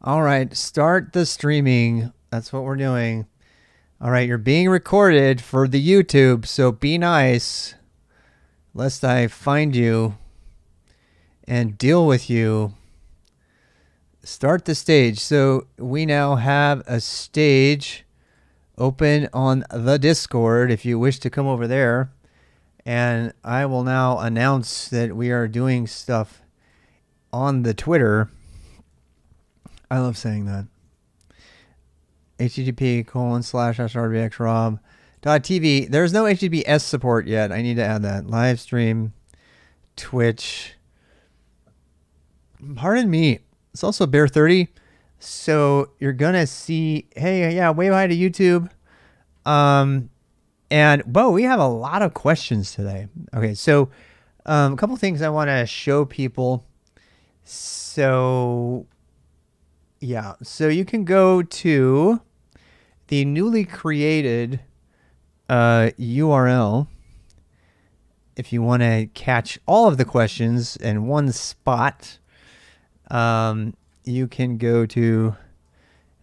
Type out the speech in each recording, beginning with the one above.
All right, start the streaming. That's what we're doing. All right, you're being recorded for the YouTube, so be nice, lest I find you and deal with you. Start the stage. So we now have a stage open on the Discord if you wish to come over there. And I will now announce that we are doing stuff on the Twitter. I love saying that. http://rbxrob.tv. There's no HTTPS support yet. I need to add that. Live stream, Twitch. Pardon me. It's also Bear 30. So you're going to see, hey, yeah, wave hi to YouTube. And, whoa, we have a lot of questions today. Okay, so a couple things I want to show people. So, yeah, so you can go to the newly created URL if you want to catch all of the questions in one spot. You can go to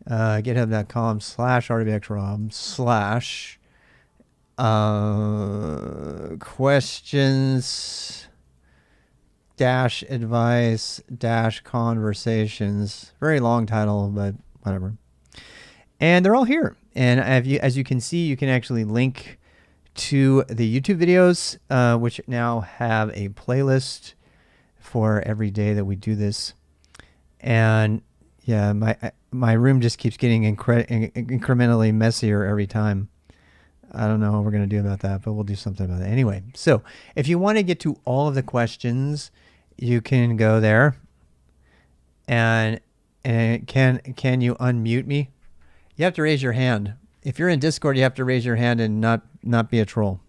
github.com/rbxrob/questions advice conversations. Very long title, but whatever. And they're all here. And as you can see, you can actually link to the YouTube videos, which now have a playlist for every day that we do this. And yeah, my room just keeps getting incrementally messier every time. I don't know what we're going to do about that, but we'll do something about it. Anyway, so if you want to get to all of the questions, you can go there. And can you unmute me? You have to raise your hand. If you're in Discord, you have to raise your hand and not be a troll.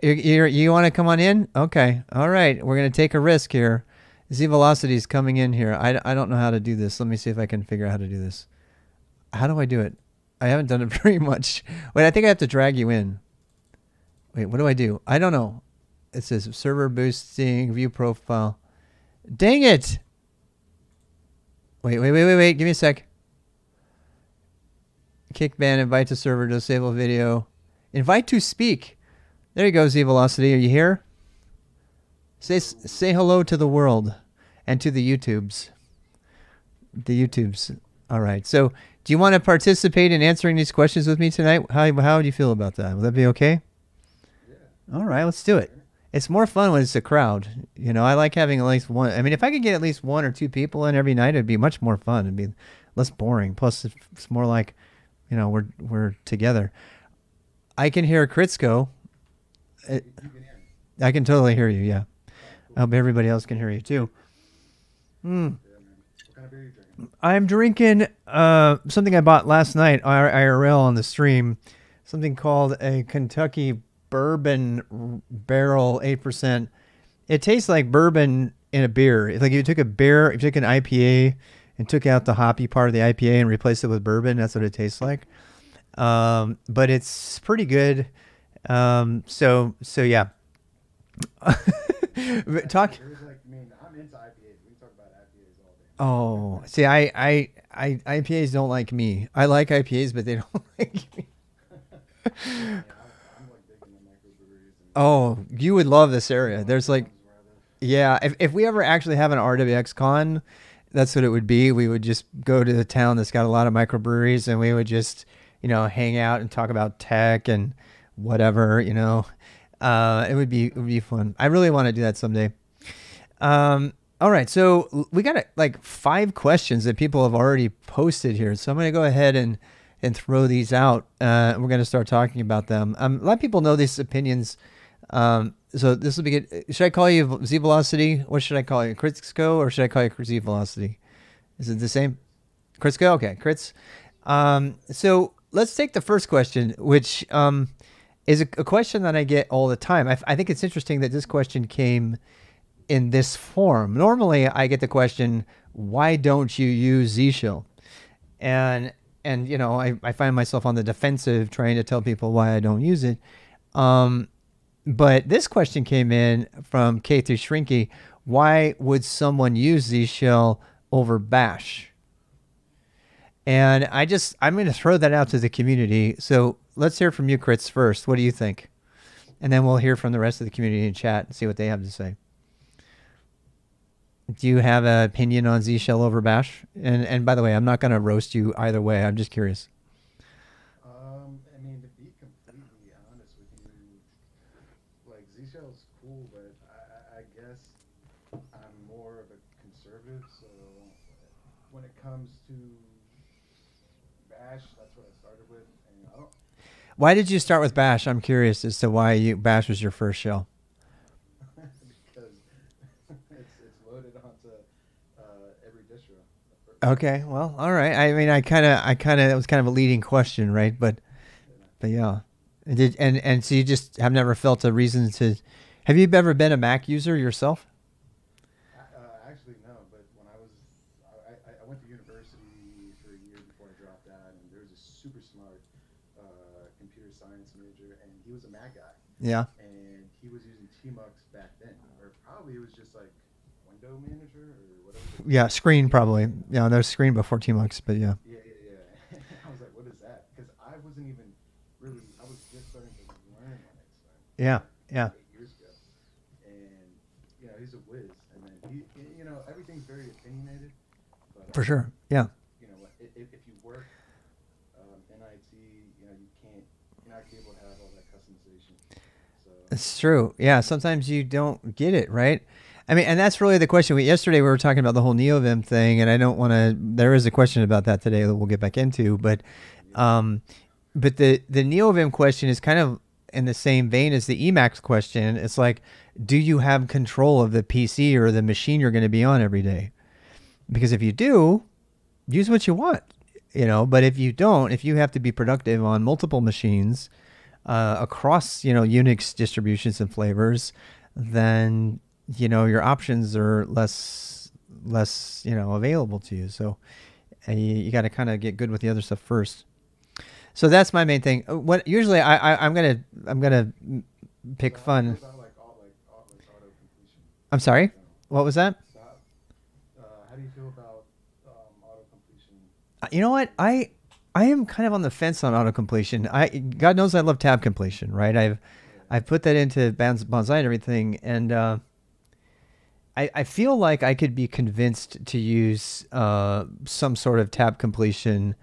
You want to come on in? Okay. All right. We're going to take a risk here. Z-Velocity is coming in here. I don't know how to do this. Let me see if I can figure out how to do this. How do I do it? I haven't done it very much. Wait, I think I have to drag you in. Wait, what do I do? I don't know. It says server boosting, view profile. Dang it! Wait. Give me a sec. Kick ban, invite to server, disable video. Invite to speak. There you go, Z-Velocity. Are you here? Say hello to the world and to the YouTubes. The YouTubes. All right. So do you want to participate in answering these questions with me tonight? How do you feel about that? Will that be okay? Yeah. All right. Let's do it. It's more fun when it's a crowd. You know, I like having at least one. I mean, if I could get at least one or two people in every night, it'd be much more fun. It'd be less boring. Plus, it's more like, you know, we're together. I can hear Kritzko. You can hear me. I can totally hear you, yeah. Cool. I hope everybody else can hear you too. Yeah, man. What kind of beer are you drinking? I'm drinking something I bought last night, IRL on the stream, something called a Kentucky Bourbon Barrel 8%. It tastes like bourbon in a beer. It's like you took an IPA and took out the hoppy part of the IPA and replaced it with bourbon. That's what it tastes like. But it's pretty good. So yeah. Talk. There's like, I mean, I'm into IPAs. We can talk about IPAs all day. Oh, see, I IPAs don't like me. I like IPAs, but they don't like me. Yeah, I'm like big into microbreweries. Oh, you would love this area. There's like, yeah, if we ever actually have an RWX con, that's what it would be. We would just go to the town that's got a lot of microbreweries, and we would just, you know, hang out and talk about tech and whatever, you know. It would be fun. I really want to do that someday. All right, so we got like 5 questions that people have already posted here. So I'm going to go ahead and throw these out. We're going to start talking about them. A lot of people know these opinions. So this will be good. Should I call you Z-Velocity? What should I call you? Kritzko, or should I call you Z-Velocity? Is it the same? Kritzko? Okay, Kritz. So let's take the first question, which is a question that I get all the time. I think it's interesting that this question came in this form. Normally, I get the question, why don't you use Zshill? And you know, I find myself on the defensive trying to tell people why I don't use it. But this question came in from K3 Shrinky. why would someone use Z shell over bash? And I'm going to throw that out to the community. So let's hear from you, Kritz, first. What do you think? And then we'll hear from the rest of the community in chat and see what they have to say. Do you have an opinion on Z shell over bash? And by the way, I'm not going to roast you either way. I'm just curious. I mean, to be completely honest with you, like Z shell's cool, but I guess I'm more of a conservative. So when it comes to bash, that's what I started with, and I don't. Why did you start with bash? I'm curious as to why bash was your first shell. Because it's loaded onto every distro. Okay, well, all right. I mean, that was kind of a leading question, right? But yeah, and so you just have never felt a reason to. Have you ever been a Mac user yourself? Actually, no. But when I went to university for a year before I dropped out, and there was a super smart computer science major, and he was a Mac guy. Yeah. And he was using Tmux back then, or probably it was just like window manager or whatever. Yeah, screen probably. Yeah, there's screen before Tmux, but yeah. Yeah. I was like, what is that? Because I wasn't even really. I was just starting to learn Linux. Yeah. 8 years ago, and he's a whiz. And then everything's very opinionated. But, For sure. Yeah. If you work in IT, you're not able to have all that customization. So It's true. Yeah, sometimes you don't get it, right? I mean, and that's really the question. Yesterday we were talking about the whole NeoVim thing, and I don't want to. There is a question about that today that we'll get back into, but the NeoVim question is kind of in the same vein as the Emacs question. It's like, do you have control of the PC or the machine you're going to be on every day? Because if you do, use what you want, But if you don't, if you have to be productive on multiple machines across, Unix distributions and flavors, then your options are less available to you. So you got to kind of get good with the other stuff first. So that's my main thing. What usually I'm gonna pick fun. I'm sorry. What was that? How do you feel about auto completion? You know what? I am kind of on the fence on auto completion. God knows I love tab completion, right? I've put that into Bonsai and everything, and I feel like I could be convinced to use some sort of tab completion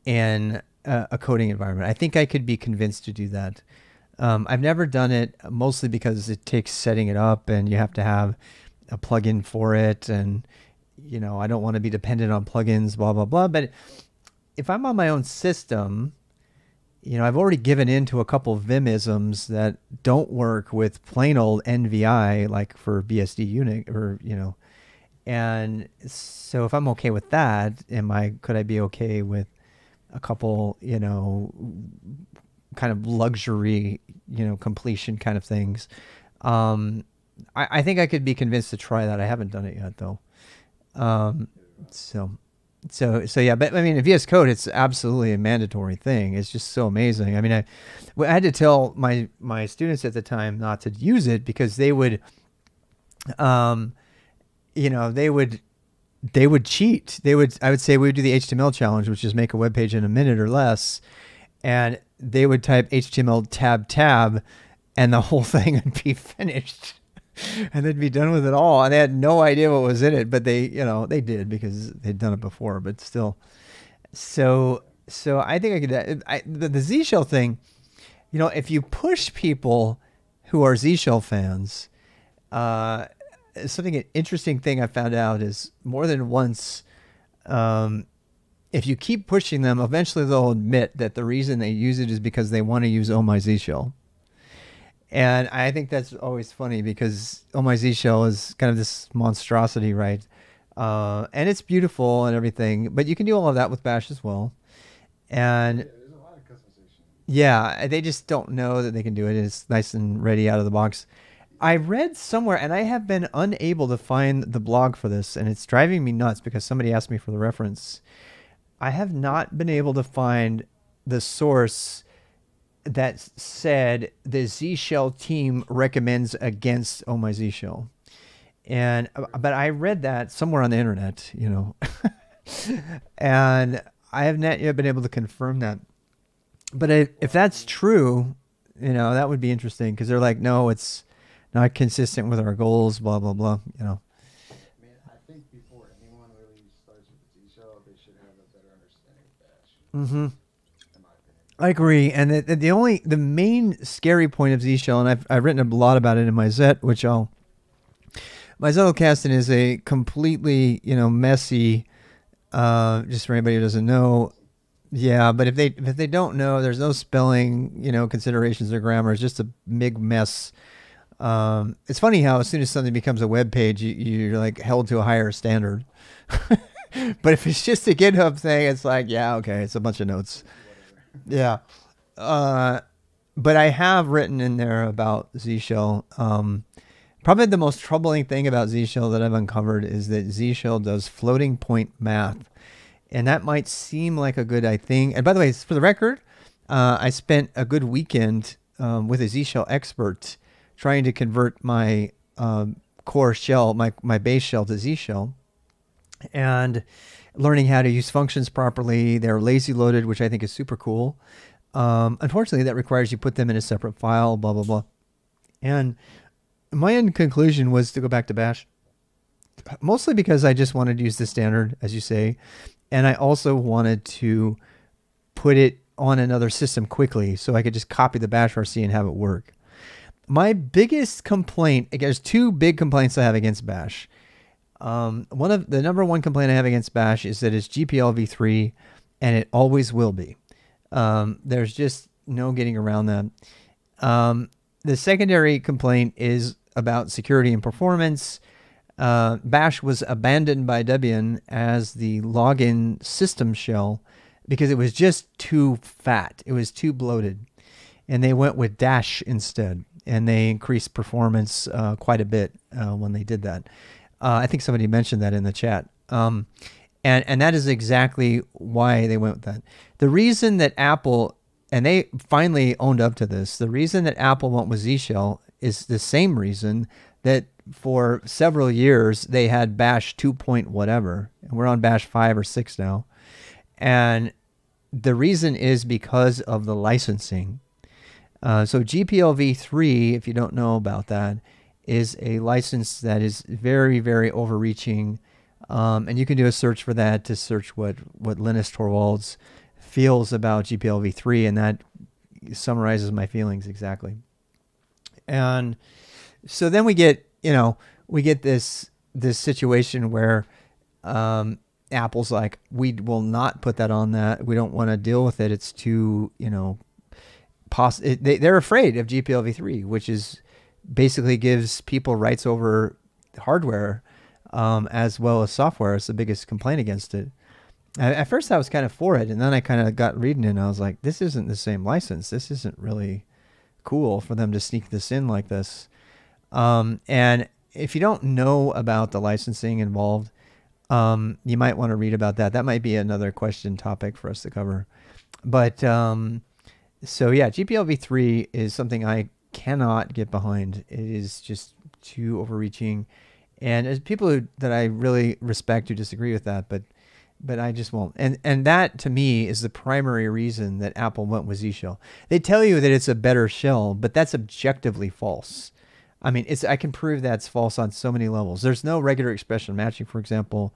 in a coding environment. I think I could be convinced to do that. I've never done it, mostly because it takes setting it up, and you have to have a plugin for it, and I don't want to be dependent on plugins, blah blah blah. But if I'm on my own system, I've already given in to a couple of Vimisms that don't work with plain old NVI, like for BSD Unix, or and so if I'm okay with that, could I be okay with a couple, kind of luxury, completion kind of things? I think I could be convinced to try that. I haven't done it yet though. So yeah, but I mean, in VS Code, it's absolutely a mandatory thing. It's just so amazing. I mean, I had to tell my students at the time not to use it because they would, they would cheat. I would say we would do the HTML challenge, which is make a web page in a minute or less, and they would type HTML tab, and the whole thing would be finished. And they'd be done with it all, and they had no idea what was in it, but they did because they'd done it before. But still, so I think I could. The Z shell thing, if you push people who are Z shell fans, something interesting thing I found out is more than once, if you keep pushing them, eventually they'll admit that the reason they use it is because they want to use Oh My Z shell. And I think that's always funny because Oh My Z shell is kind of this monstrosity, right? And it's beautiful and everything, but you can do all of that with Bash as well. And Yeah, there's a lot of customization. yeah, they just don't know that they can do it. It's nice and ready out of the box. I read somewhere, and I have been unable to find the blog for this, and it's driving me nuts because somebody asked me for the reference. I have not been able to find the source that said the Z Shell team recommends against Oh My Z Shell. And but I read that somewhere on the internet, you know, and I have not yet been able to confirm that. But if that's true, you know, that would be interesting because they're like, no, it's not consistent with our goals, blah blah blah. You know. I mean, I think before anyone really starts with the Z shell, they should have a better understanding of Bash. Mm-hmm. In my opinion. I agree, and the main scary point of Z shell, and I've written a lot about it in my Zet, which my Zettelkasten is a completely, you know, messy. Just for anybody who doesn't know, yeah. But if they don't know, there's no spelling, you know, considerations or grammar. It's just a big mess. It's funny how as soon as something becomes a web page, you're like held to a higher standard. But if it's just a GitHub thing, it's like, yeah, okay, it's a bunch of notes. Yeah. But I have written in there about Z shell. Probably the most troubling thing about Z shell that I've uncovered is that Z shell does floating point math. And that might seem like a good thing. And by the way, for the record, I spent a good weekend with a Z shell expert trying to convert my core shell, my base shell to Z shell, and learning how to use functions properly. They're lazy loaded, which I think is super cool. Unfortunately, that requires you put them in a separate file, blah, blah, blah. And my end conclusion was to go back to Bash, mostly because I just wanted to use the standard, as you say. And I also wanted to put it on another system quickly so I could just copy the Bash RC and have it work. My biggest complaint, there's two big complaints I have against Bash. The number one complaint I have against Bash is that it's GPL v3 and it always will be. There's just no getting around that. The secondary complaint is about security and performance. Bash was abandoned by Debian as the login system shell because it was just too fat. It was too bloated. And they went with Dash instead. And they increased performance quite a bit when they did that. I think somebody mentioned that in the chat. And that is exactly why they went with that. The reason that Apple, and they finally owned up to this, the reason that Apple went with Z shell is the same reason that for several years they had Bash 2 point whatever, and we're on Bash 5 or 6 now. And the reason is because of the licensing. So GPL v3, if you don't know about that, is a license that is very, very overreaching. And you can do a search for that to search what Linus Torvalds feels about GPL v3, and that summarizes my feelings exactly. And so then we get, this situation where Apple's like, we will not put that on that. We don't want to deal with it. It's too, they're afraid of GPL v3, which is basically gives people rights over hardware as well as software. It's the biggest complaint against it. At first I was kind of for it, and then I kind of got reading it and I was like, this isn't the same license. This isn't really cool for them to sneak this in like this. And if you don't know about the licensing involved, you might want to read about that. That might be another question topic for us to cover. But so yeah, GPL v3 is something I cannot get behind. It is just too overreaching. And there's people that I really respect who disagree with that, but I just won't. And that to me is the primary reason that Apple went with Z shell. They tell you that it's a better shell, but that's objectively false. I mean, I can prove that's false on so many levels. There's no regular expression matching, for example.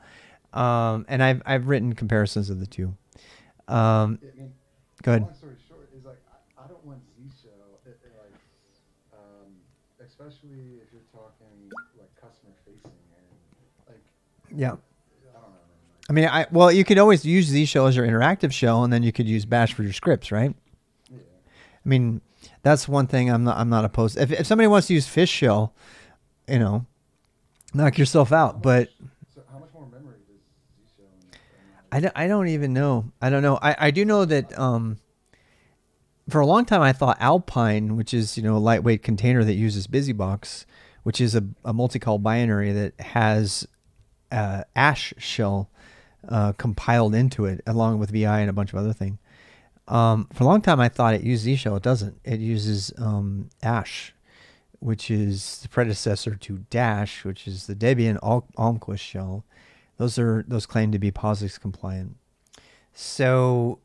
And I've written comparisons of the two. Go ahead. Long story short is like I don't want Z shell, especially if you're talking like customer facing and like. Yeah. I don't know. I mean, well, you could always use Z shell as your interactive shell, and then you could use Bash for your scripts, right? Yeah. I mean, that's one thing I'm not opposed. If somebody wants to use fish shell, knock yourself out. But so how much more memory does Z shell? I don't even know. I don't know. I do know that for a long time I thought Alpine, which is a lightweight container that uses BusyBox, which is a multi-call binary that has Ash shell compiled into it along with VI and a bunch of other things. For a long time I thought it used Z shell. It doesn't. It uses Ash, which is the predecessor to Dash, which is the Debian Almquist shell. Those claim to be POSIX compliant. So,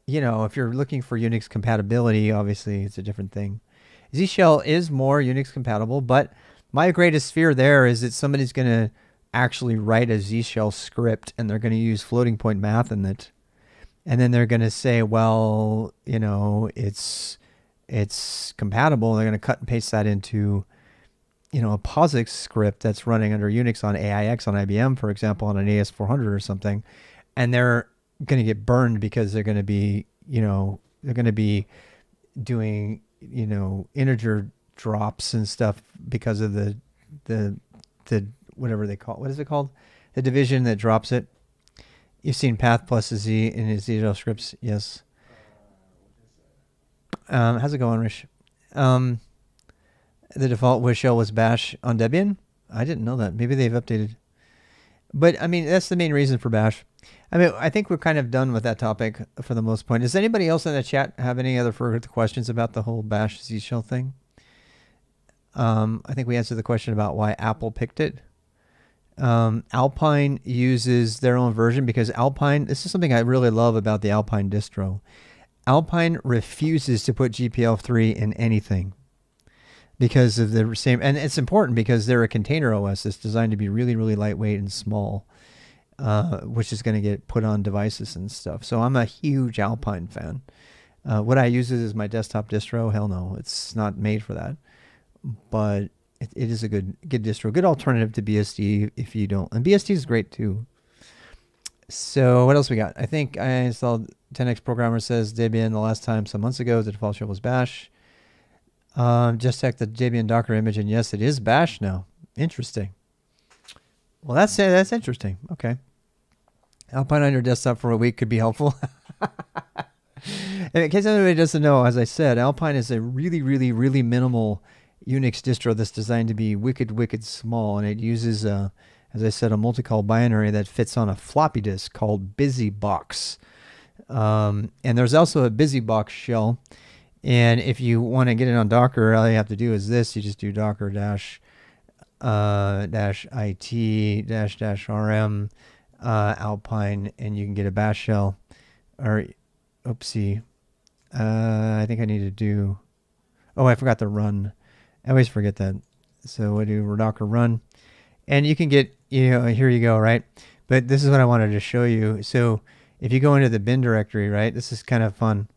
you know, if you're looking for Unix compatibility, obviously it's a different thing. Z shell is more Unix compatible, but my greatest fear there is that somebody's going to actually write a Z shell script and they're going to use floating point math in it. And then they're going to say, well, you know, it's compatible. They're going to cut and paste that into, you know, a POSIX script that's running under Unix on AIX on IBM, for example, on an AS400 or something. And they're going to get burned because they're going to be, you know, they're going to be doing, you know, integer drops and stuff because of the whatever they call, what is it called? The division that drops it. You've seen path plus a Z in his Z scripts, yes. How's it going, Rich? The default wish shell was bash on Debian? I didn't know that. Maybe they've updated. But I mean, that's the main reason for bash. I mean, I think we're kind of done with that topic for the most part. Does anybody else in the chat have any other further questions about the whole bash Z shell thing? I think we answered the question about why Apple picked it. Alpine uses their own version because Alpine, this is something I really love about the Alpine distro. Alpine refuses to put GPL3 in anything because of the same, and it's important because they're a container OS that's designed to be really, really lightweight and small, which is going to get put on devices and stuff. So I'm a huge Alpine fan. Would I use it as my desktop distro? Hell no, it's not made for that. But it is a good distro, good alternative to BSD if you don't. And BSD is great too. So what else we got? I think I installed 10x Programmer says Debian the last time some months ago. The default shell was bash. Just checked the Debian Docker image, and yes, it is bash now. Interesting. Well, that's interesting. Okay. Alpine on your desktop for a week could be helpful. In case anybody doesn't know, as I said, Alpine is a really, really, really minimal Unix distro that's designed to be wicked, wicked small, and it uses, as I said, a multi-call binary that fits on a floppy disk called BusyBox. And there's also a BusyBox shell, and if you want to get it on Docker, all you have to do is this. You just do docker dash it dash rm Alpine, and you can get a bash shell. Or, oopsie, I think I need to do, oh, I forgot to run. I always forget that. So I do docker run, and you can get, you know, here you go, right? But this is what I wanted to show you. So if you go into the bin directory, right, this is kind of fun.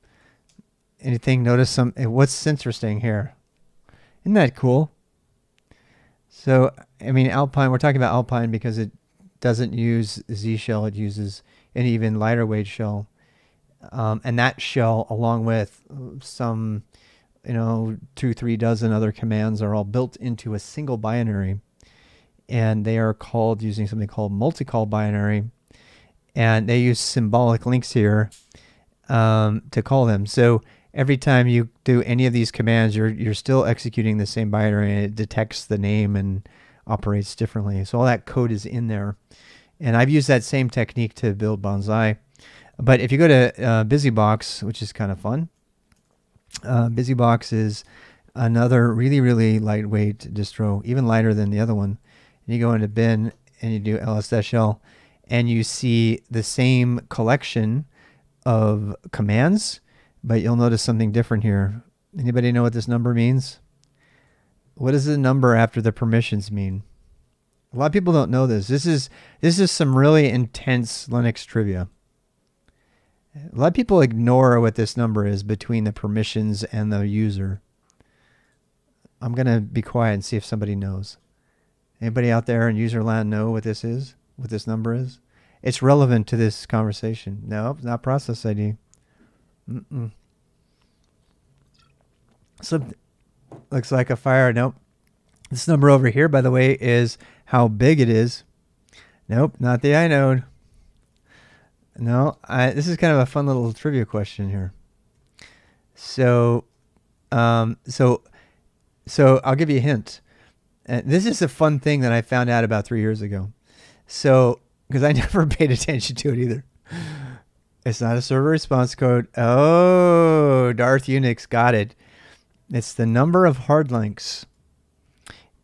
Anything, notice what's interesting here? Isn't that cool? So, I mean, Alpine, we're talking about Alpine because it doesn't use Z shell. It uses an even lighter weight shell. And that shell, along with some, you know, 2-3 dozen other commands, are all built into a single binary, and they are called using something called multi-call binary, and they use symbolic links here to call them. So every time you do any of these commands, you're still executing the same binary, and it detects the name and operates differently. So all that code is in there, and I've used that same technique to build Bonsai. But if you go to BusyBox, which is kind of fun, BusyBox is another really, really lightweight distro, even lighter than the other one. And you go into bin and you do ls-l, and you see the same collection of commands, but you'll notice something different here. Anybody know what this number means? What does the number after the permissions mean? A lot of people don't know this. This is some really intense Linux trivia. A lot of people ignore what this number is between the permissions and the user. I'm going to be quiet and see if somebody knows. Anybody out there in user land know what this is? What this number is? It's relevant to this conversation. No, it's not process ID. So, looks like a fire. Nope. This number over here, by the way, is how big it is. Nope, not the inode. No, this is kind of a fun little trivia question here. So I'll give you a hint. This is a fun thing that I found out about 3 years ago. So, because I never paid attention to it either. It's not a server response code. Oh, Darth Unix got it. It's the number of hard links.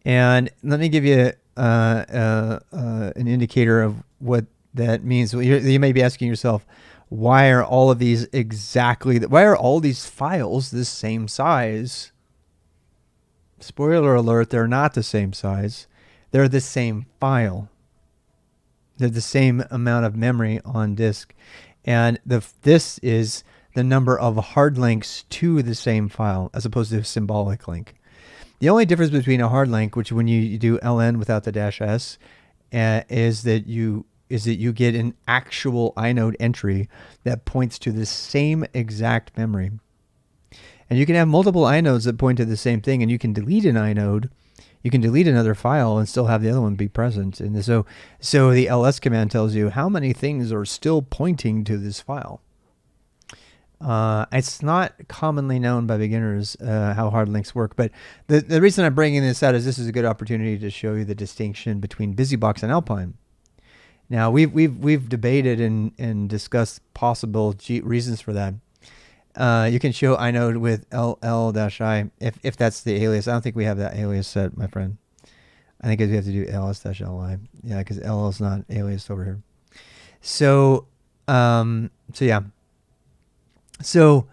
And let me give you an indicator of what that means. You may be asking yourself, why are all of these why are all these files the same size? Spoiler alert, they're not the same size. They're the same file. They're the same amount of memory on disk. And this is the number of hard links to the same file as opposed to a symbolic link. The only difference between a hard link, which when you do ln without the -s, is that you get an actual inode entry that points to the same exact memory. And you can have multiple inodes that point to the same thing, and you can delete an inode, you can delete another file and still have the other one be present. And so the ls command tells you how many things are still pointing to this file. It's not commonly known by beginners how hard links work, but the reason I'm bringing this out is this is a good opportunity to show you the distinction between BusyBox and Alpine. Now we've debated and discussed possible reasons for that. You can show inode with ll-i if that's the alias. I don't think we have that alias set, my friend. I think we have to do ls-li. Yeah, because ll is not aliased over here. So yeah. So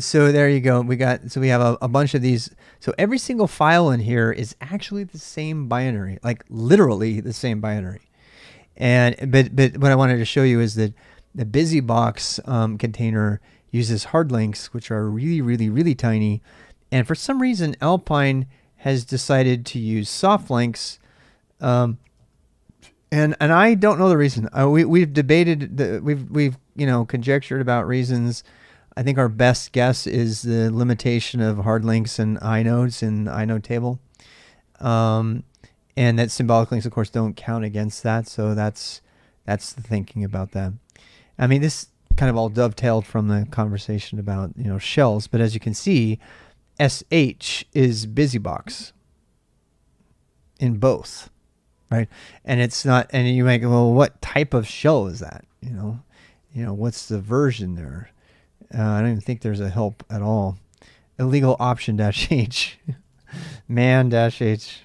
there you go. We have a bunch of these. So every single file in here is actually the same binary, like literally the same binary. And but what I wanted to show you is that the BusyBox container uses hard links, which are really, really, really tiny. And for some reason, Alpine has decided to use soft links. And I don't know the reason. We've debated, we've conjectured about reasons. I think our best guess is the limitation of hard links and inodes in the inode table. And that symbolic links, of course, don't count against that. So that's the thinking about that. I mean, this kind of all dovetailed from the conversation about shells, but as you can see, sh is BusyBox in both, right? And it's not. And you might go, well, what type of shell is that? What's the version there? I don't even think there's a help at all. Illegal option -h, man -h,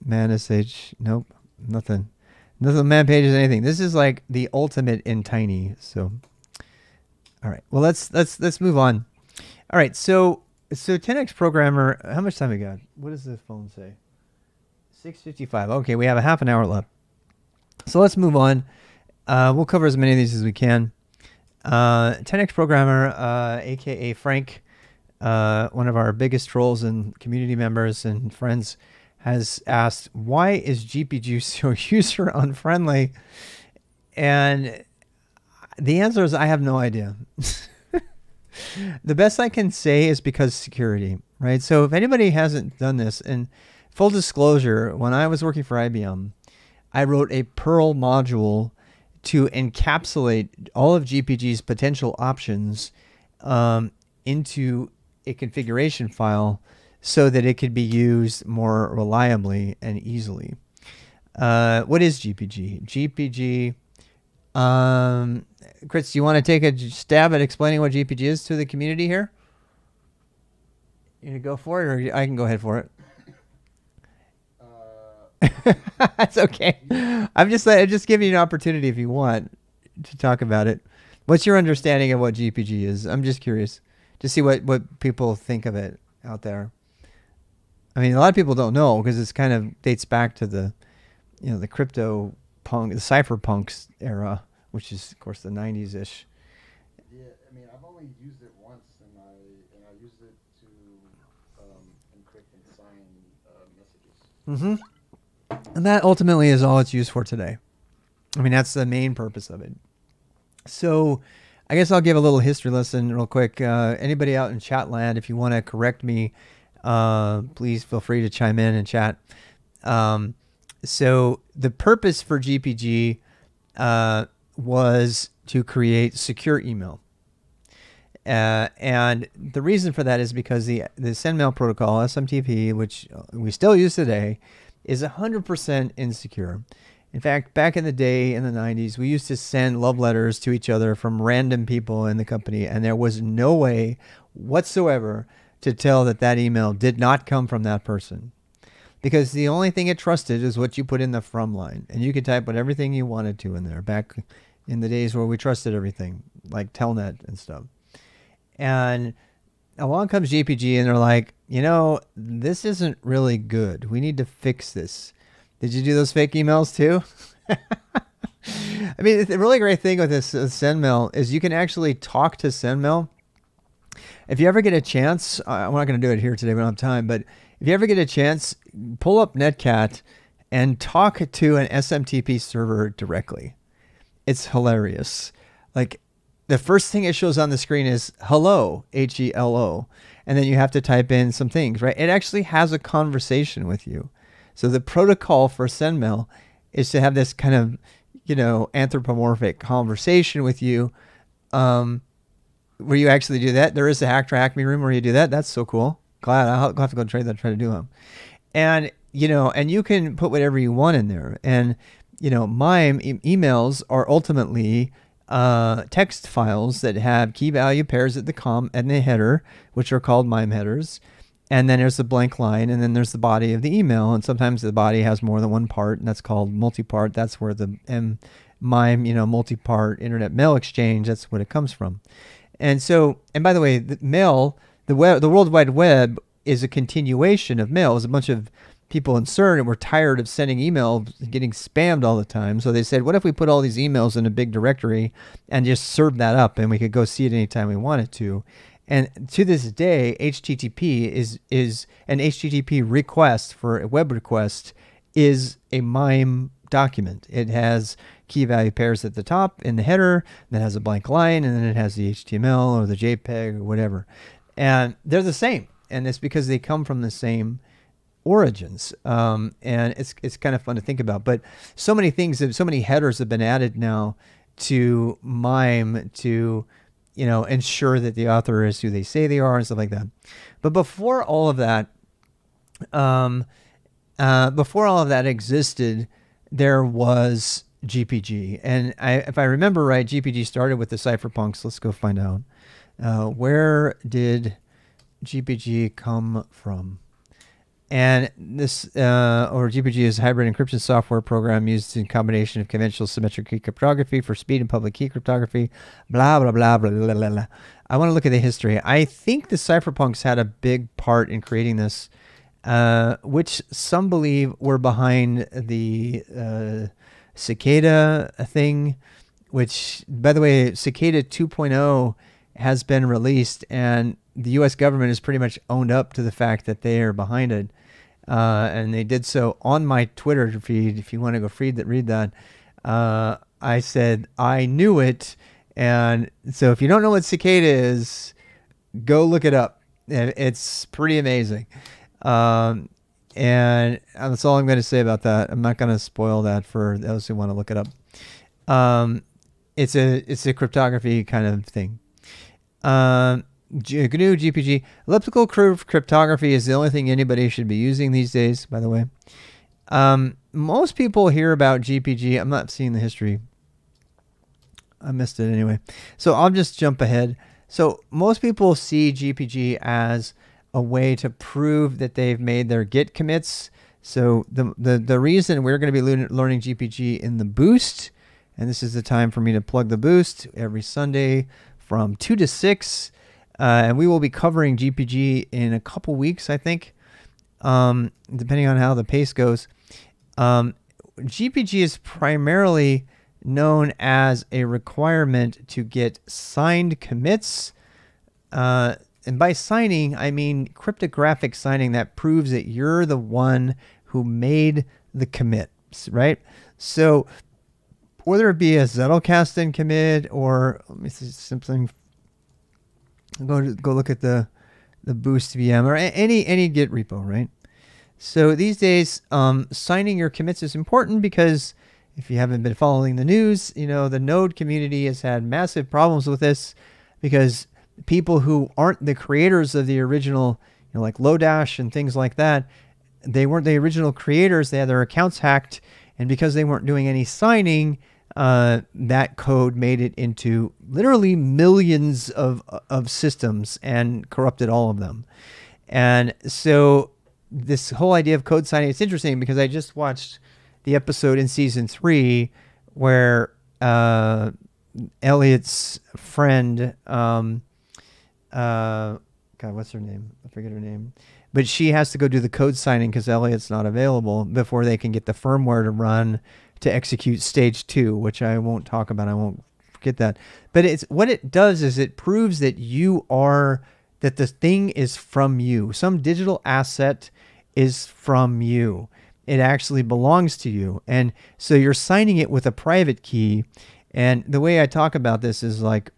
man sh. Nope, nothing. Nothing man pages anything. This is like the ultimate in tiny. So, all right. Well, let's move on. All right. So 10x programmer. How much time we got? What does the phone say? 6:55. Okay, we have a half an hour left. So let's move on. We'll cover as many of these as we can. 10x programmer, aka Frank, one of our biggest trolls and community members and friends, has asked, why is Jpg so user unfriendly? And the answer is, I have no idea. The best I can say is because security, right? So if anybody hasn't done this, and full disclosure, when I was working for IBM, I wrote a Perl module to encapsulate all of Jpg's potential options into a configuration file so that it could be used more reliably and easily. What is Jpg? Jpg, Chris, do you want to take a stab at explaining what Jpg is to the community here? You gonna go for it, or I can go ahead for it? That's okay. I'm just giving you an opportunity if you want to talk about it. What's your understanding of what Jpg is? I'm just curious to see what people think of it out there. I mean, a lot of people don't know because it's kind of dates back to the, the crypto punk, the cypherpunks era, which is of course the 90s-ish. Yeah, I mean, I've only used it once, and I used it to encrypt and sign messages. Mm-hmm. And that ultimately is all it's used for today. I mean, that's the main purpose of it. So I guess I'll give a little history lesson real quick. Anybody out in chat land, if you want to correct me, please feel free to chime in and chat. So the purpose for Jpg was to create secure email. And the reason for that is because the send mail protocol, SMTP, which we still use today, is 100% insecure. In fact, back in the day in the 90s, we used to send love letters to each other from random people in the company, and there was no way whatsoever to tell that email did not come from that person. because the only thing it trusted is what you put in the from line, and you could type what everything you wanted to in there back in the days where we trusted everything, like Telnet and stuff. And along comes GPG, and they're like, you know, this isn't really good. We need to fix this. Did you do those fake emails too? I mean, the really great thing with this SendMail is you can actually talk to SendMail. If you ever get a chance, we're not going to do it here today, we don't have time, but if you ever get a chance, pull up Netcat and talk to an SMTP server directly. It's hilarious. Like, the first thing it shows on the screen is hello, HELO, and then you have to type in some things, right? It actually has a conversation with you. So the protocol for SendMail is to have this kind of, you know, anthropomorphic conversation with you, where you actually do that. There is a Hack Me room where you do that. That's so cool. Glad I'll have to go try to do them. And, you know, and you can put whatever you want in there. And, you know, MIME emails are ultimately text files that have key value pairs at the and the header, which are called MIME headers. And then there's the blank line, and then there's the body of the email. And sometimes the body has more than one part, and that's called multi-part. That's where the MIME, you know, multi-part internet mail exchange, that's what it comes from. And so, and by the way, the mail, the World Wide Web is a continuation of mail. It was a bunch of people in CERN and were tired of sending emails and getting spammed all the time. So they said, what if we put all these emails in a big directory and just serve that up, and we could go see it anytime we wanted to. And to this day, HTTP is an HTTP request for a web request is a MIME document. It has key value pairs at the top in the header, then has a blank line, and then it has the HTML or the JPEG or whatever. And they're the same. And it's because they come from the same origins. And it's kind of fun to think about. But so many things, so many headers have been added now to MIME to, you know, ensure that the author is who they say they are and stuff like that. But before all of that, existed, there was GPG. And if I remember right, GPG started with the cypherpunks. Let's go find out. Where did GPG come from? And this, or GPG is a hybrid encryption software program used in combination of conventional symmetric key cryptography for speed and public key cryptography, blah, blah, blah, blah, blah, blah, blah. I want to look at the history. I think the cypherpunks had a big part in creating this, which some believe were behind the Cicada thing, which, by the way, Cicada 2.0 has been released, and the U.S. government has pretty much owned up to the fact that they are behind it. And they did so on my Twitter feed. If you want to go read that, I said, I knew it. And so if you don't know what Cicada is, go look it up. It's pretty amazing. And that's all I'm going to say about that. I'm not going to spoil that for those who want to look it up. It's a cryptography kind of thing. GNU GPG. Elliptical curve cryptography is the only thing anybody should be using these days, by the way. Most people hear about GPG. I'm not seeing the history. I missed it anyway. So I'll just jump ahead. So most people see GPG as a way to prove that they've made their Git commits. So the reason we're going to be learning GPG in the Boost, and this is the time for me to plug the Boost every Sunday from 2 to 6. And we will be covering GPG in a couple weeks, I think, depending on how the pace goes. GPG is primarily known as a requirement to get signed commits. And by signing, I mean cryptographic signing that proves that you're the one who made the commits, right? So whether it be a Zettelkasten commit or, let me see something. Go look at the Boost VM or any Git repo, right? So these days, signing your commits is important because if you haven't been following the news, you know, the Node community has had massive problems with this because people who aren't the creators of the original, you know, like Lodash and things like that, they weren't the original creators. They had their accounts hacked, and because they weren't doing any signing, that code made it into literally millions of systems and corrupted all of them. And so this whole idea of code signing, it's interesting because I just watched the episode in season 3 where Elliot's friend, God, what's her name? I forget her name. But she has to go do the code signing because Elliot's not available before they can get the firmware to run to execute stage 2, which I won't talk about. I won't forget that. But it's what it does is it proves that that the thing is from you. Some digital asset is from you. It actually belongs to you. And so you're signing it with a private key. And the way I talk about this is like,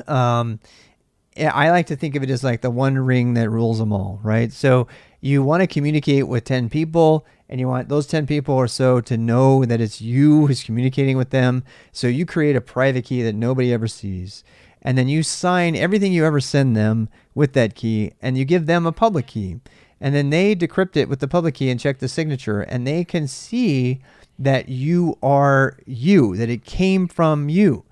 I like to think of it as like the one ring that rules them all, right? So you want to communicate with 10 people and you want those 10 people or so to know that it's you who's communicating with them. So you create a private key that nobody ever sees. And then you sign everything you ever send them with that key and you give them a public key. And then they decrypt it with the public key and check the signature and they can see that you are you, that it came from you.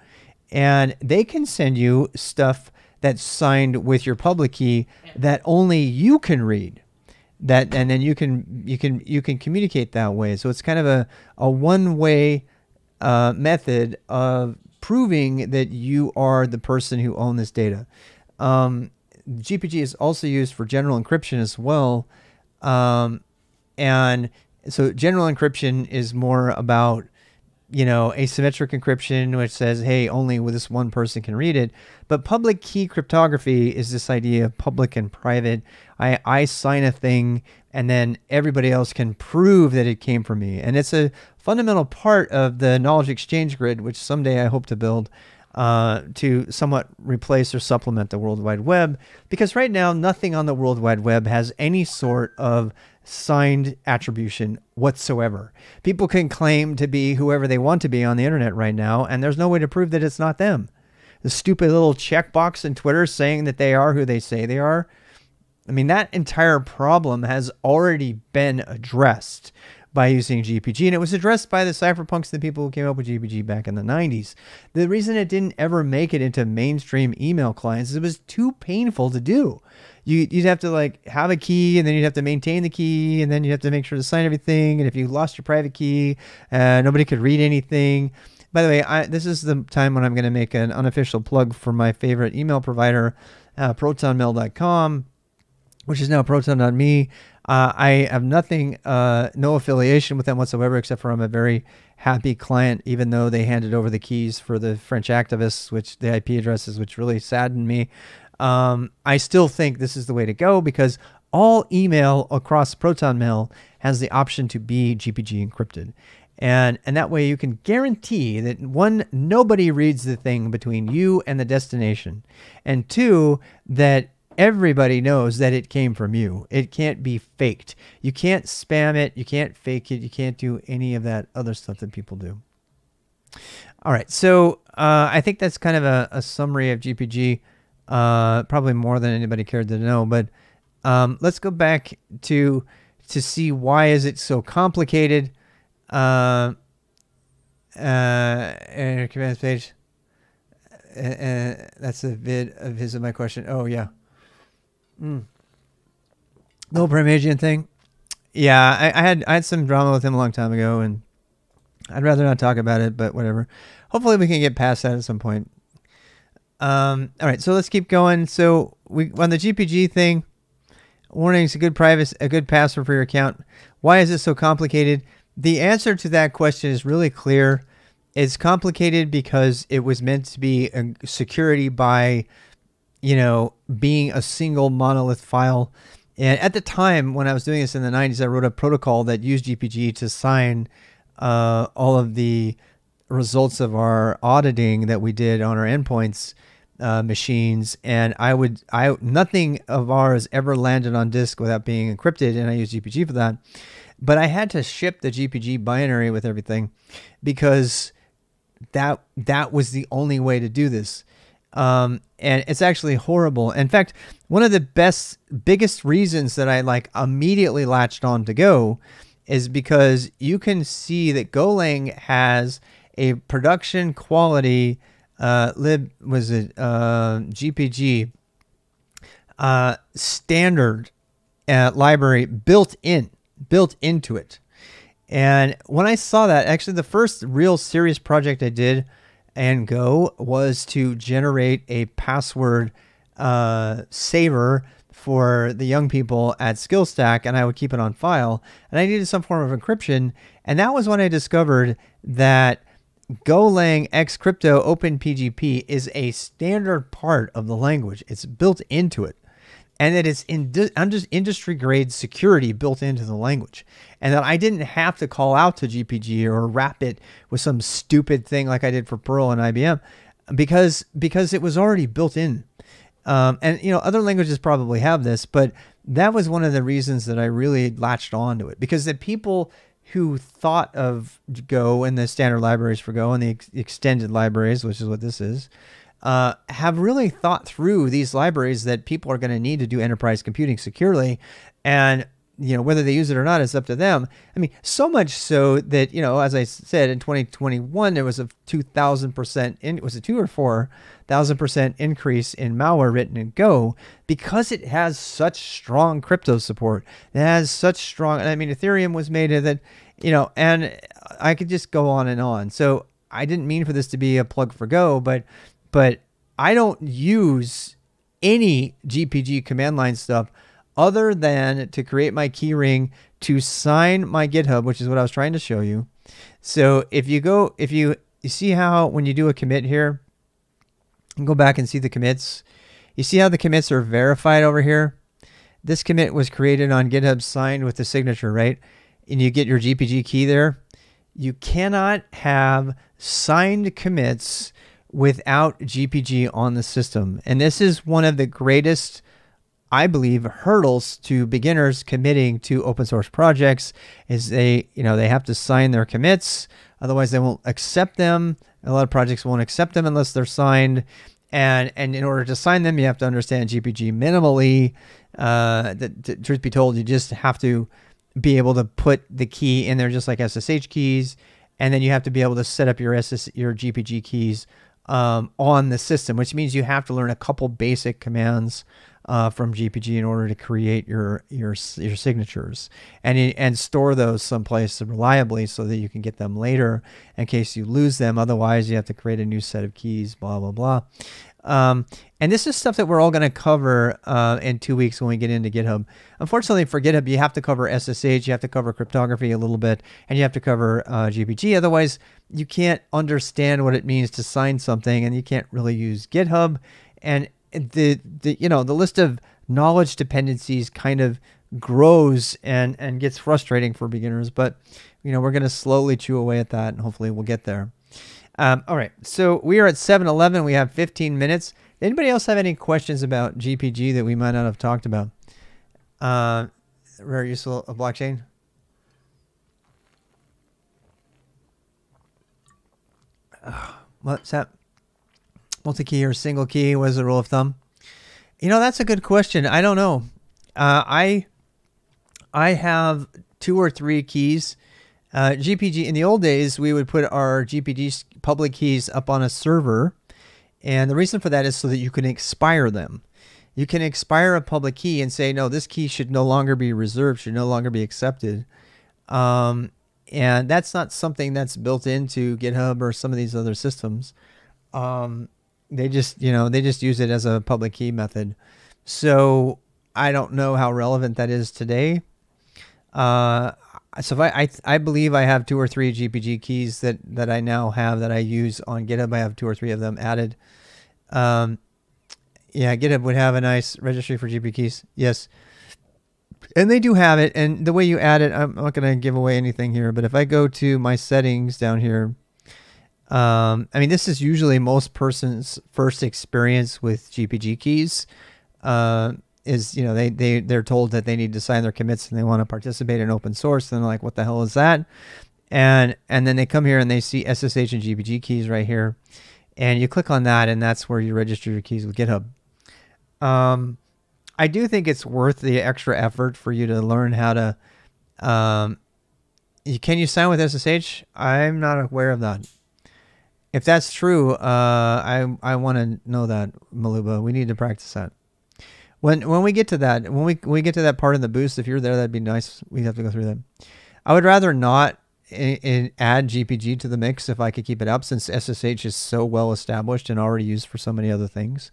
And they can send you stuff that's signed with your public key that only you can read. And then you can communicate that way. So it's kind of a one-way method of proving that you are the person who owns this data. GPG is also used for general encryption as well. And so general encryption is more about, asymmetric encryption, which says, hey, only this one person can read it. But public key cryptography is this idea of public and private. I sign a thing and then everybody else can prove that it came from me. And it's a fundamental part of the knowledge exchange grid, which someday I hope to build to somewhat replace or supplement the World Wide Web. Because right now, nothing on the World Wide Web has any sort of signed attribution whatsoever. People can claim to be whoever they want to be on the internet right now, and there's no way to prove that it's not them. The stupid little checkbox in Twitter saying that they are who they say they are. I mean, that entire problem has already been addressed by using GPG, and it was addressed by the cypherpunks, the people who came up with GPG back in the 90s. The reason it didn't ever make it into mainstream email clients is it was too painful to do. You'd have to like have a key and then you'd have to maintain the key and then you'd have to make sure to sign everything. And if you lost your private key, nobody could read anything. By the way, this is the time when I'm going to make an unofficial plug for my favorite email provider, protonmail.com, which is now proton.me. I have nothing, no affiliation with them whatsoever, except for I'm a very happy client, even though they handed over the keys for the French activists, which the IP addresses, which really saddened me. I still think this is the way to go because all email across Proton Mail has the option to be GPG encrypted. And that way you can guarantee that one, nobody reads the thing between you and the destination. And two, that everybody knows that it came from you. It can't be faked. You can't spam it. You can't fake it. You can't do any of that other stuff that people do. All right. So I think that's kind of a summary of GPG. Probably more than anybody cared to know, but let's go back to see why is it so complicated. And commands page. That's a vid of his of my question. Oh yeah. The whole Pramagian thing. Yeah, I had some drama with him a long time ago, and I'd rather not talk about it, but whatever. Hopefully we can get past that at some point. All right, so let's keep going. So we on the GPG thing, warnings, a good password for your account. Why is it so complicated? The answer to that question is really clear. It's complicated because it was meant to be a security by, being a single monolith file. And at the time when I was doing this in the 90s, I wrote a protocol that used GPG to sign all of the results of our auditing that we did on our endpoints machines. And nothing of ours ever landed on disk without being encrypted, and I used GPG for that. But I had to ship the GPG binary with everything because that was the only way to do this. And it's actually horrible. In fact, one of the biggest reasons that I immediately latched on to Go is because you can see that Golang has a production quality GPG standard library built into it. And when I saw that, actually the first real serious project I did in Go was to generate a password saver for the young people at SkillStack, and I would keep it on file. And I needed some form of encryption, and that was when I discovered that Golang X Crypto OpenPGP is a standard part of the language. It's built into it. And that it's just industry grade security built into the language. And that I didn't have to call out to GPG or wrap it with some stupid thing like I did for Perl and IBM because it was already built in. And, you know, other languages probably have this, but that was one of the reasons that I really latched on to it, because the people who thought of Go and the standard libraries for Go and the extended libraries, which is what this is, have really thought through these libraries that people are going to need to do enterprise computing securely. And, you know, whether they use it or not is up to them. I mean, so much so that, you know, as I said, in 2021, there was a 2,000%, was it 2 or 4,000% increase in malware written in Go because it has such strong crypto support. It has such strong, I mean, Ethereum was made of it, you know, and I could just go on and on. So I didn't mean for this to be a plug for Go, but I don't use any GPG command line stuff other than to create my keyring to sign my GitHub, which is what I was trying to show you. So if you see how when you do a commit here, and go back and see the commits, you see how the commits are verified over here. This commit was created on GitHub, signed with the signature, right? And you get your GPG key there. You cannot have signed commits without GPG on the system. And this is one of the greatest, I believe, hurdles to beginners committing to open source projects is they have to sign their commits. Otherwise they won't accept them. A lot of projects won't accept them unless they're signed. And in order to sign them, you have to understand GPG minimally. Truth be told, you just have to be able to put the key in there just like SSH keys. And then you have to be able to set up your GPG keys on the system, which means you have to learn a couple basic commands from GPG in order to create your signatures and store those someplace reliably so that you can get them later in case you lose them. Otherwise, you have to create a new set of keys, blah, blah, blah. And this is stuff that we're all going to cover in 2 weeks when we get into GitHub. Unfortunately for GitHub, you have to cover SSH, you have to cover cryptography a little bit, and you have to cover GPG. Otherwise, you can't understand what it means to sign something, and you can't really use GitHub. And the list of knowledge dependencies kind of grows and gets frustrating for beginners. But we're going to slowly chew away at that, and hopefully we'll get there. All right, so we are at 7:11. We have 15 minutes. Anybody else have any questions about GPG that we might not have talked about? Rare use of blockchain? What's that? Multi-key or single key? What is the rule of thumb? That's a good question. I don't know. I have 2 or 3 keys. GPG, in the old days, we would put our GPG public keys up on a server. And the reason for that is so that you can expire them. You can expire a public key and say, no, this key should no longer be reserved, should no longer be accepted. And that's not something that's built into GitHub or some of these other systems. They just use it as a public key method. So I don't know how relevant that is today. So if I believe I have 2 or 3 GPG keys that I now have that I use on GitHub. I have 2 or 3 of them added. Yeah, GitHub would have a nice registry for GPG keys. Yes. And they do have it. And the way you add it, I'm not going to give away anything here, but if I go to my settings down here, this is usually most person's first experience with GPG keys. They're told that they need to sign their commits and they want to participate in open source. And they're like, what the hell is that? And then they come here and they see SSH and GPG keys right here. And you click on that, and that's where you register your keys with GitHub. I do think it's worth the extra effort for you to learn how to, can you sign with SSH? I'm not aware of that. If that's true, I want to know that, Maluba. We need to practice that. When we get to that, when we get to that part in the boost, if you're there, that'd be nice. We'd have to go through that. I would rather not add GPG to the mix if I could keep it up, since SSH is so well established and already used for so many other things.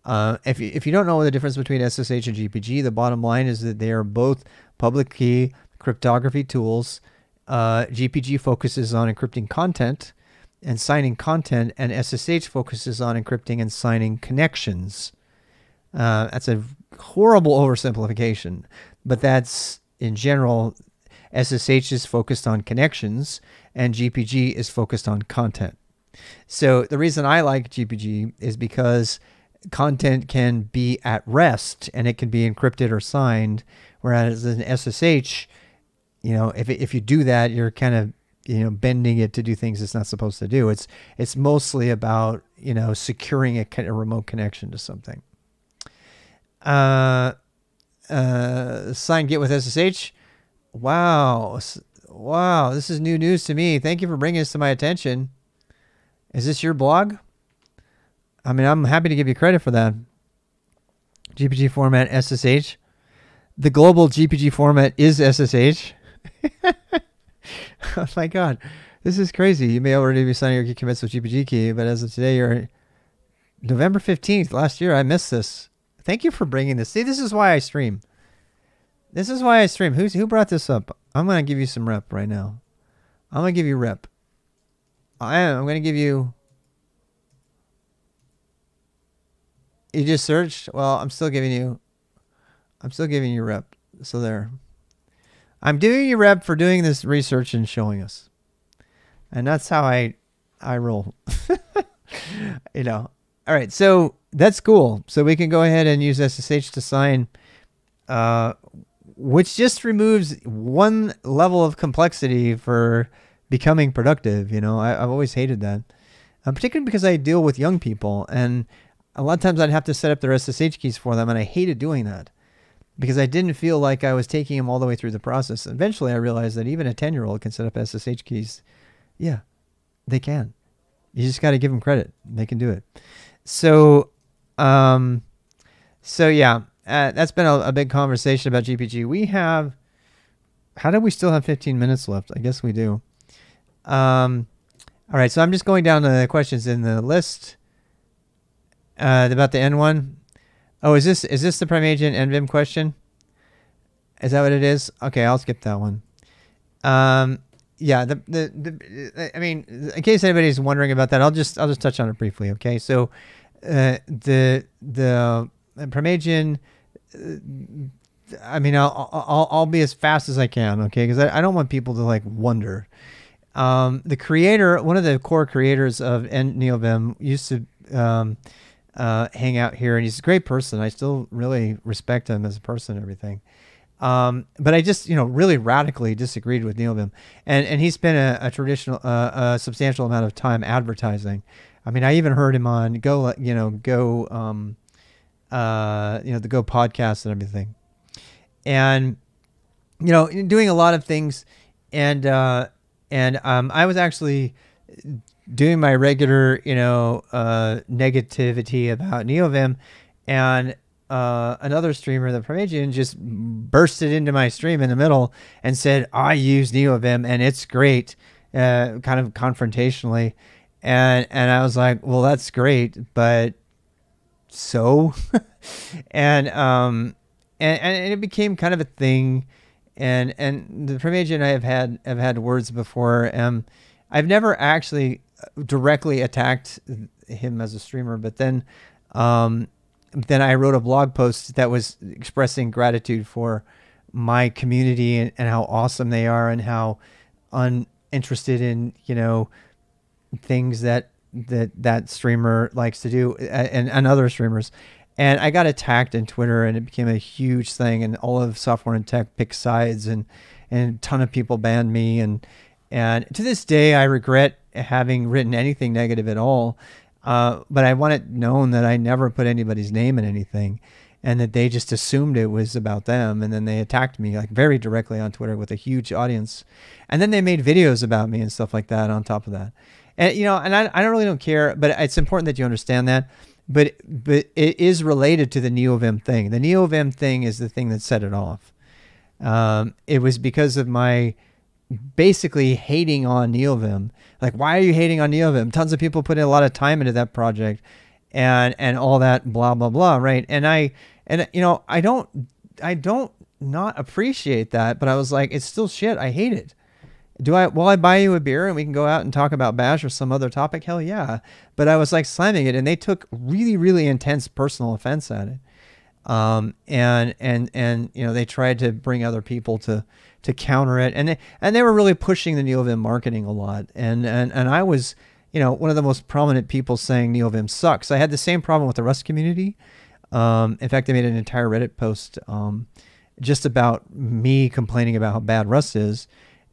If you don't know the difference between SSH and GPG, the bottom line is that they are both public key cryptography tools. GPG focuses on encrypting content and signing content, and SSH focuses on encrypting and signing connections. That's a horrible oversimplification, but that's in general. SSH is focused on connections and GPG is focused on content. So the reason I like GPG is because content can be at rest and it can be encrypted or signed, whereas in SSH, you know, if you do that, you're kind of, you know, bending it to do things it's not supposed to do. It's mostly about, you know, securing a remote connection to something. Sign Git with SSH. Wow, this is new news to me. Thank you for bringing this to my attention. Is this your blog? I mean, I'm happy to give you credit for that. GPG format SSH. The global GPG format is SSH. Oh my God, this is crazy. You may already be signing your Git commits with GPG key, but as of today, you're November 15th last year. I missed this. Thank you for bringing this. See, this is why I stream. This is why I stream. Who brought this up? I'm going to give you some rep right now. I'm going to give you rep. I'm going to give you... You just searched? Well, I'm still giving you rep. So there. I'm doing you rep for doing this research and showing us. And that's how I roll. You know. All right, so that's cool. So we can go ahead and use SSH to sign, which just removes one level of complexity for becoming productive. You know, I've always hated that, particularly because I deal with young people, and a lot of times I'd have to set up their SSH keys for them, and I hated doing that because I didn't feel like I was taking them all the way through the process. Eventually, I realized that even a 10-year-old can set up SSH keys. Yeah, they can. You just got to give them credit. They can do it. So, yeah. That's been a big conversation about GPG. We have, how do we still have 15 minutes left? I guess we do. All right, so I'm just going down the questions in the list about the N1. Oh, is this the Prime Agent NVIM question? Is that what it is? Okay, I'll skip that one. Yeah, I mean, in case anybody's wondering about that, I'll just touch on it briefly. Okay, so the Prime Agent. I mean, I'll be as fast as I can, okay? Because I don't want people to like wonder. The creator, one of the core creators of NeoVim, used to hang out here, and he's a great person. I still really respect him as a person and everything. But I just, you know, really radically disagreed with NeoVim, and he spent a substantial amount of time advertising. I mean, I even heard him on the Go podcast and everything, and you know, doing a lot of things, and I was actually doing my regular, you know, negativity about NeoVim, and another streamer, the Promagian, just bursted into my stream in the middle and said, "I use NeoVim and it's great," kind of confrontationally, and I was like, "Well, that's great, but." So, and it became kind of a thing, and the Prime Agent I have had words before. I've never actually directly attacked him as a streamer, but then I wrote a blog post that was expressing gratitude for my community and how awesome they are and how uninterested in, you know, things that streamer likes to do and other streamers. And I got attacked in Twitter, and it became a huge thing, and all of software and tech picked sides, and a ton of people banned me, and to this day I regret having written anything negative at all, but I want it known that I never put anybody's name in anything, and that they just assumed it was about them, and then they attacked me like very directly on Twitter with a huge audience, and then they made videos about me and stuff like that on top of that. And, you know, and I don't really don't care, but it's important that you understand that but it is related to the NeoVim thing. The NeoVim thing is the thing that set it off. It was because of my basically hating on NeoVim. Like, why are you hating on NeoVim? Tons of people put in a lot of time into that project, and all that blah blah blah, right? And I don't not appreciate that, but I was like, it's still shit. I hate it. Will I buy you a beer and we can go out and talk about Bash or some other topic? Hell yeah. But I was like slamming it, and they took really, really intense personal offense at it. And they tried to bring other people to counter it. And they were really pushing the NeoVim marketing a lot. And I was, one of the most prominent people saying NeoVim sucks. I had the same problem with the Rust community. In fact, I made an entire Reddit post, just about me complaining about how bad Rust is.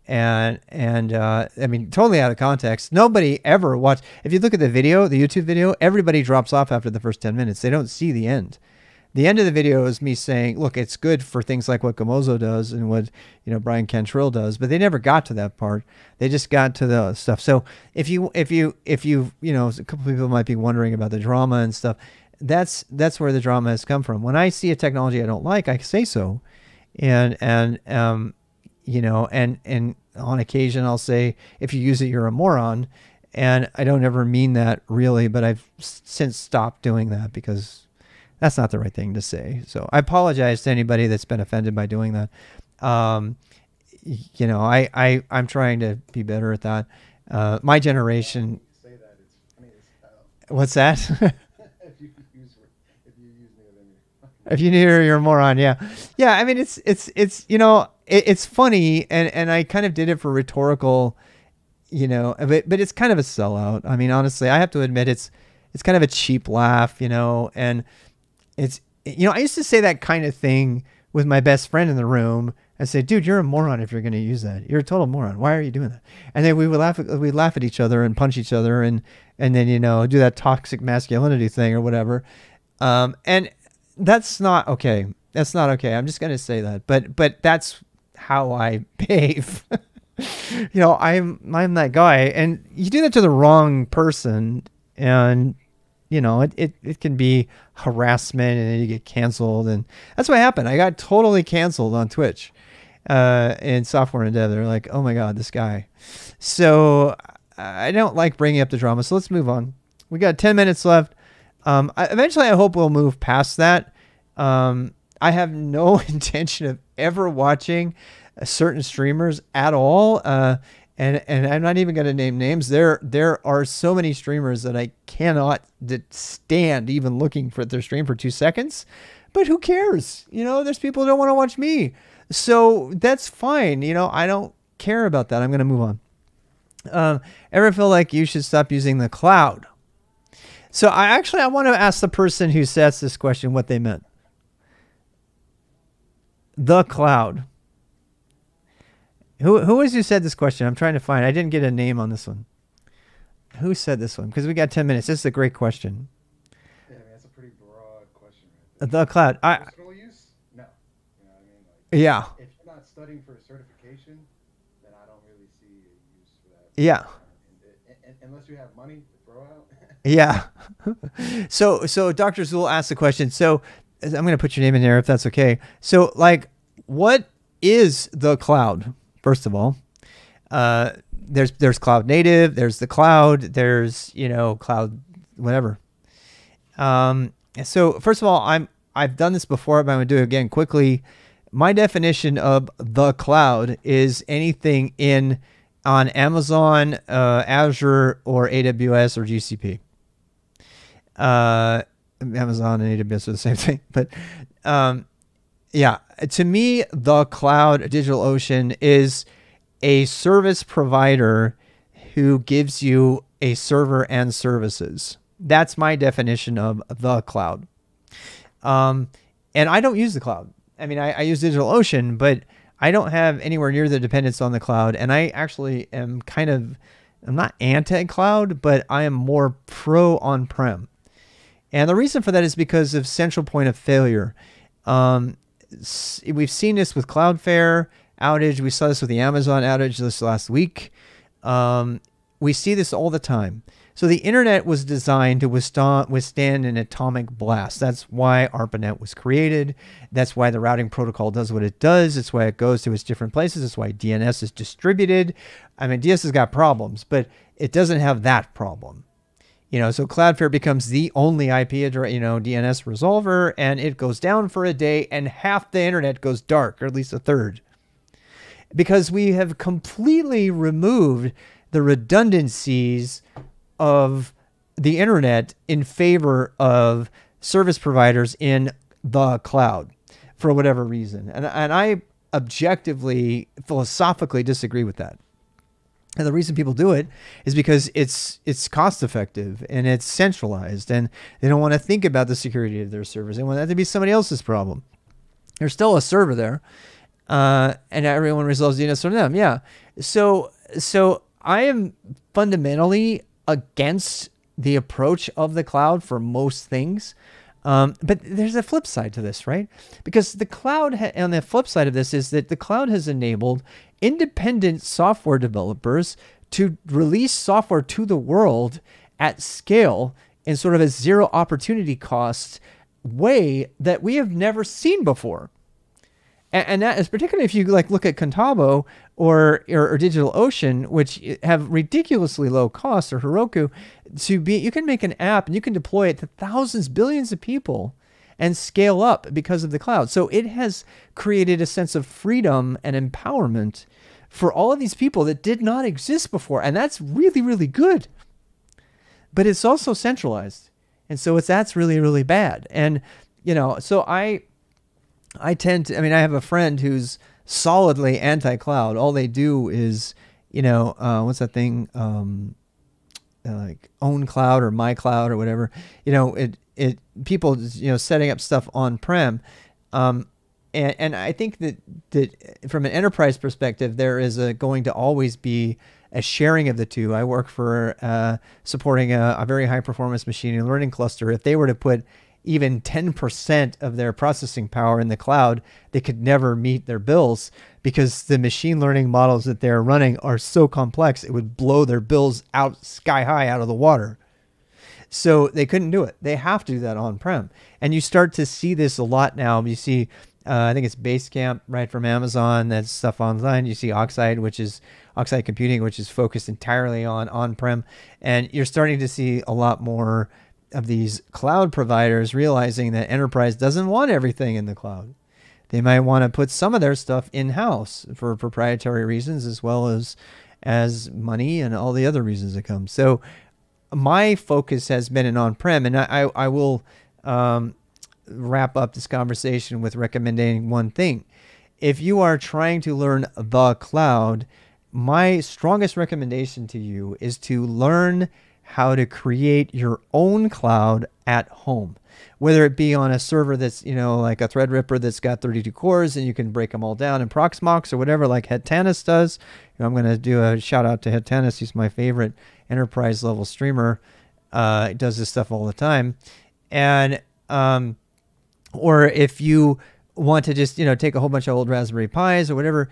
And I mean, totally out of context. Nobody ever watched. If you look at the video, the YouTube video, everybody drops off after the first 10 minutes. They don't see the end. The end of the video is me saying, look, it's good for things like what Gamozo does and what, Brian Cantrell does, but they never got to that part. They just got to the stuff. So if you, a couple people might be wondering about the drama and stuff, that's where the drama has come from. When I see a technology I don't like, I say so. And on occasion I'll say, if you use it, you're a moron. And I don't ever mean that really, but I've since stopped doing that because that's not the right thing to say. So I apologize to anybody that's been offended by doing that. I'm trying to be better at that. My generation. Say that, it's funny as hell. What's that? If you use NeoVim, if you hear, you're a moron. Yeah. Yeah. I mean, it's funny, and I kind of did it for rhetorical, but it's kind of a sellout. I mean, honestly, I have to admit it's kind of a cheap laugh, and it's, I used to say that kind of thing with my best friend in the room. I say, dude, you're a moron if you're going to use that. You're a total moron. Why are you doing that? And then we'd laugh at each other and punch each other and then, do that toxic masculinity thing or whatever. And that's not okay. That's not okay. I'm just going to say that. But that's how I behave. I'm that guy. And you do that to the wrong person, and it can be harassment, and then you get canceled. And that's what happened. I got totally canceled on Twitch in software and dev. They're like, oh my God, this guy. So I don't like bringing up the drama. So let's move on. We got 10 minutes left. Eventually, I hope we'll move past that. I have no intention of ever watching certain streamers at all. And I'm not even going to name names. There are so many streamers that I cannot stand even looking for their stream for 2 seconds. But who cares? There's people who don't want to watch me. So that's fine. I don't care about that. I'm going to move on. Ever feel like you should stop using the cloud? So I want to ask the person who asked this question what they meant. The cloud. Who was who said this question? I'm trying to find. I didn't get a name on this one. Who said this one? Because we got 10 minutes. This is a great question. Yeah, I mean, that's a pretty broad question. Right? The cloud. Personal use? No. You know what I mean? Yeah. If you're not studying for a certification, then I don't really see a use for that. Yeah. Unless you have money to throw out. Yeah. So Dr. Zool asked the question. So I'm going to put your name in there if that's okay. So what is the cloud? First of all, there's cloud native, there's the cloud, there's, cloud, whatever. So first of all, I've done this before, but I'm going to do it again quickly. My definition of the cloud is anything on Amazon, Azure, or AWS or GCP. Amazon and AWS are the same thing, but, yeah, to me, the cloud, DigitalOcean, is a service provider who gives you a server and services. That's my definition of the cloud. And I don't use the cloud. I mean, I use DigitalOcean, but I don't have anywhere near the dependence on the cloud. And I actually am I'm not anti-cloud, but I am more pro on-prem. And the reason for that is because of central point of failure. We've seen this with Cloudflare outage. We saw this with the Amazon outage this last week. we see this all the time. So the internet was designed to withstand an atomic blast. That's why ARPANET was created. That's why the routing protocol does what it does. It's why it goes to its different places. It's why DNS is distributed. I mean, DNS has got problems, but it doesn't have that problem. So Cloudflare becomes the only IP address, DNS resolver, and it goes down for a day and half the internet goes dark, or at least a third. Because we have completely removed the redundancies of the internet in favor of service providers in the cloud for whatever reason. And I objectively, philosophically disagree with that. And the reason people do it is because it's cost effective and it's centralized, and they don't want to think about the security of their servers. They want that to be somebody else's problem. There's still a server there, and everyone resolves DNS from them. Yeah. So I am fundamentally against the approach of the cloud for most things. But there's a flip side to this, right? Because the cloud, on the flip side of this, is that the cloud has enabled independent software developers to release software to the world at scale in sort of a zero opportunity cost way that we have never seen before. And that is particularly if you look at Contabo or DigitalOcean, which have ridiculously low costs, or Heroku, you can make an app and you can deploy it to thousands, billions of people and scale up because of the cloud. So it has created a sense of freedom and empowerment for all of these people that did not exist before. And that's really, really good. But it's also centralized. And so that's really, really bad. And, so I tend to, I have a friend who's solidly anti-cloud. All they do is, what's that thing? Like own cloud or my cloud or whatever, people, setting up stuff on-prem. And I think that from an enterprise perspective, there is going to always be a sharing of the two. I work for supporting a very high performance machine learning cluster. If they were to put even 10% of their processing power in the cloud, they could never meet their bills because the machine learning models that they're running are so complex, it would blow their bills out sky high out of the water. So they couldn't do it. They have to do that on-prem. And you start to see this a lot now. You see, I think it's Basecamp, right, from Amazon, that's stuff online. You see Oxide Computing, which is focused entirely on-prem. And you're starting to see a lot more of these cloud providers realizing that enterprise doesn't want everything in the cloud. They might want to put some of their stuff in-house for proprietary reasons, as well as money and all the other reasons that come. So my focus has been in on-prem, and I will wrap up this conversation with recommending one thing. If you are trying to learn the cloud, my strongest recommendation to you is to learn how to create your own cloud at home, whether it be on a server that's, like a Threadripper that's got 32 cores and you can break them all down in Proxmox or whatever, like Hetanis does. I'm going to do a shout out to Hetanis. He's my favorite enterprise level streamer. He does this stuff all the time. And, or if you want to just, take a whole bunch of old Raspberry Pis or whatever,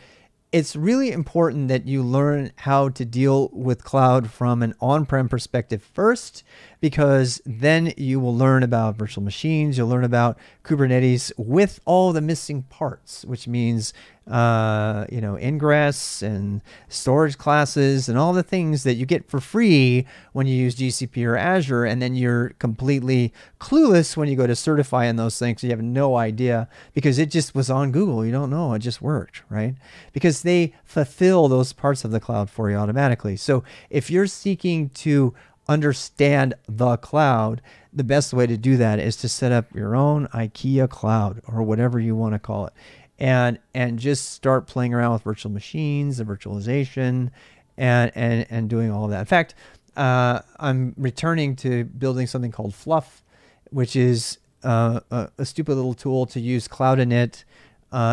it's really important that you learn how to deal with cloud from an on-prem perspective first, because then you will learn about virtual machines. You'll learn about Kubernetes with all the missing parts, which means, ingress and storage classes and all the things that you get for free when you use GCP or Azure. And then you're completely clueless when you go to certify in those things. You have no idea because it just was on Google. You don't know. It just worked, right? Because they fulfill those parts of the cloud for you automatically. So if you're seeking to understand the cloud, the best way to do that is to set up your own IKEA cloud or whatever you want to call it, and just start playing around with virtual machines and virtualization and doing all of that. In fact, I'm returning to building something called Fluff, which is a stupid little tool to use cloud init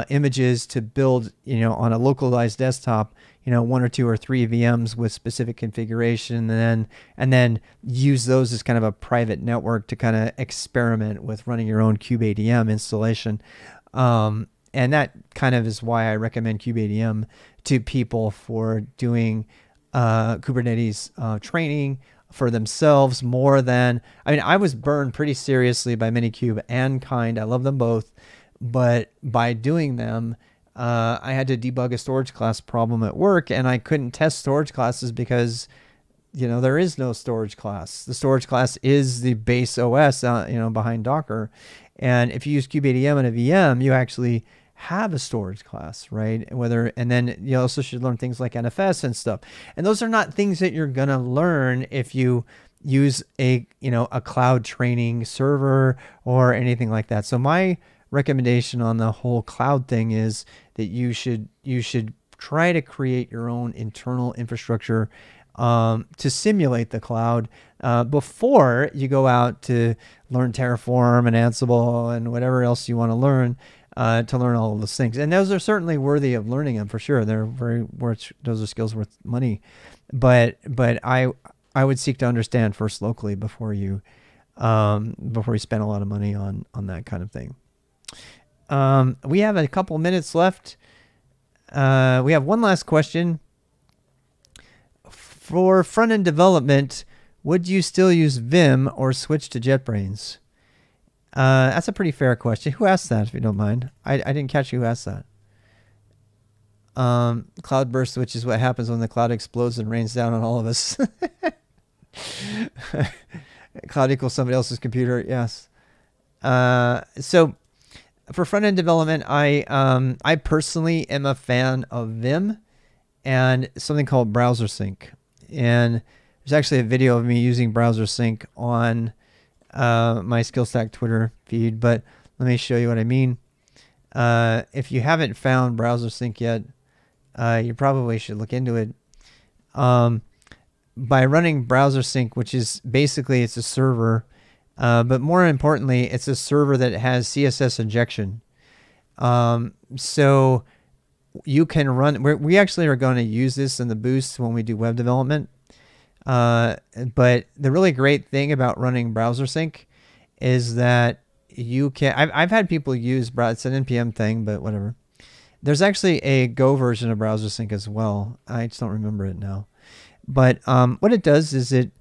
images to build, on a localized desktop, 1 or 2 or 3 VMs with specific configuration, and then use those as kind of a private network to kind of experiment with running your own kubeadm installation. And that kind of is why I recommend kubeadm to people for doing Kubernetes training for themselves more than, I mean, I was burned pretty seriously by Minikube and Kind. I love them both, but by doing them, I had to debug a storage class problem at work, and I couldn't test storage classes because, you know, there is no storage class. The storage class is the base OS, you know, behind Docker. And if you use kubeadm in a VM, you actually have a storage class, right? And then you also should learn things like NFS and stuff. And those are not things that you're going to learn if you use a cloud training server or anything like that. So my recommendation on the whole cloud thing is that you should try to create your own internal infrastructure to simulate the cloud before you go out to learn Terraform and Ansible and whatever else you want to learn all of those things. And those are certainly worthy of learning them for sure. They're very worth, those are skills worth money. But I would seek to understand first locally before you spend a lot of money on that kind of thing. We have a couple minutes left. We have one last question. For front-end development, would you still use Vim or switch to JetBrains? That's a pretty fair question. Who asked that, if you don't mind? I didn't catch who asked that. Cloud burst, which is what happens when the cloud explodes and rains down on all of us. Cloud equals somebody else's computer. Yes. So for front-end development, I personally am a fan of Vim and something called Browser Sync. And there's actually a video of me using Browser Sync on my SkillStack Twitter feed, but let me show you what I mean. If you haven't found Browser Sync yet, you probably should look into it. By running Browser Sync, which is basically, it's a server, but more importantly, it's a server that has CSS injection. So you can run, we actually are going to use this in the boost when we do web development. But the really great thing about running Browser Sync is that you can, I've had people use, it's an NPM thing, but whatever. There's actually a Go version of Browser Sync as well. I just don't remember it now. But what it does is it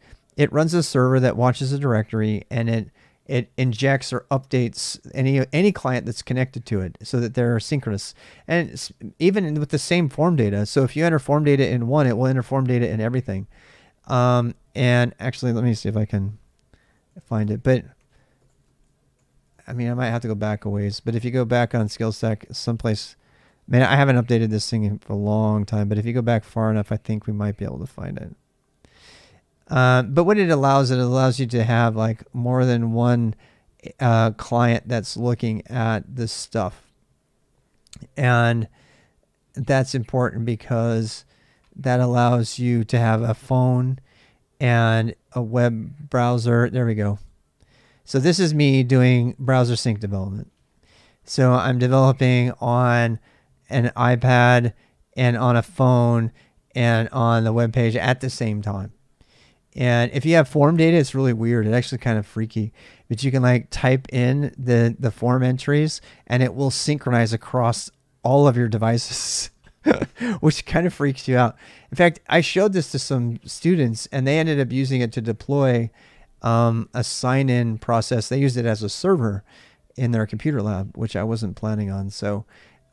runs a server that watches a directory, and it injects or updates any client that's connected to it so that they're synchronous. And it's even with the same form data. So if you enter form data in one, it will enter form data in everything. And actually, let me see if I can find it. But I mean, I might have to go back a ways. But if you go back on SkillStack someplace, man, I haven't updated this thing for a long time. But if you go back far enough, I think we might be able to find it. But what it allows you to have like more than one client that's looking at this stuff. And that's important because that allows you to have a phone and a web browser. There we go. So this is me doing Browser Sync development. So I'm developing on an iPad and on a phone and on the web page at the same time. And if you have form data, it's really weird. It's actually kind of freaky. But you can like type in the form entries and it will synchronize across all of your devices, which kind of freaks you out. In fact, I showed this to some students and they ended up using it to deploy a sign-in process. They used it as a server in their computer lab, which I wasn't planning on. So,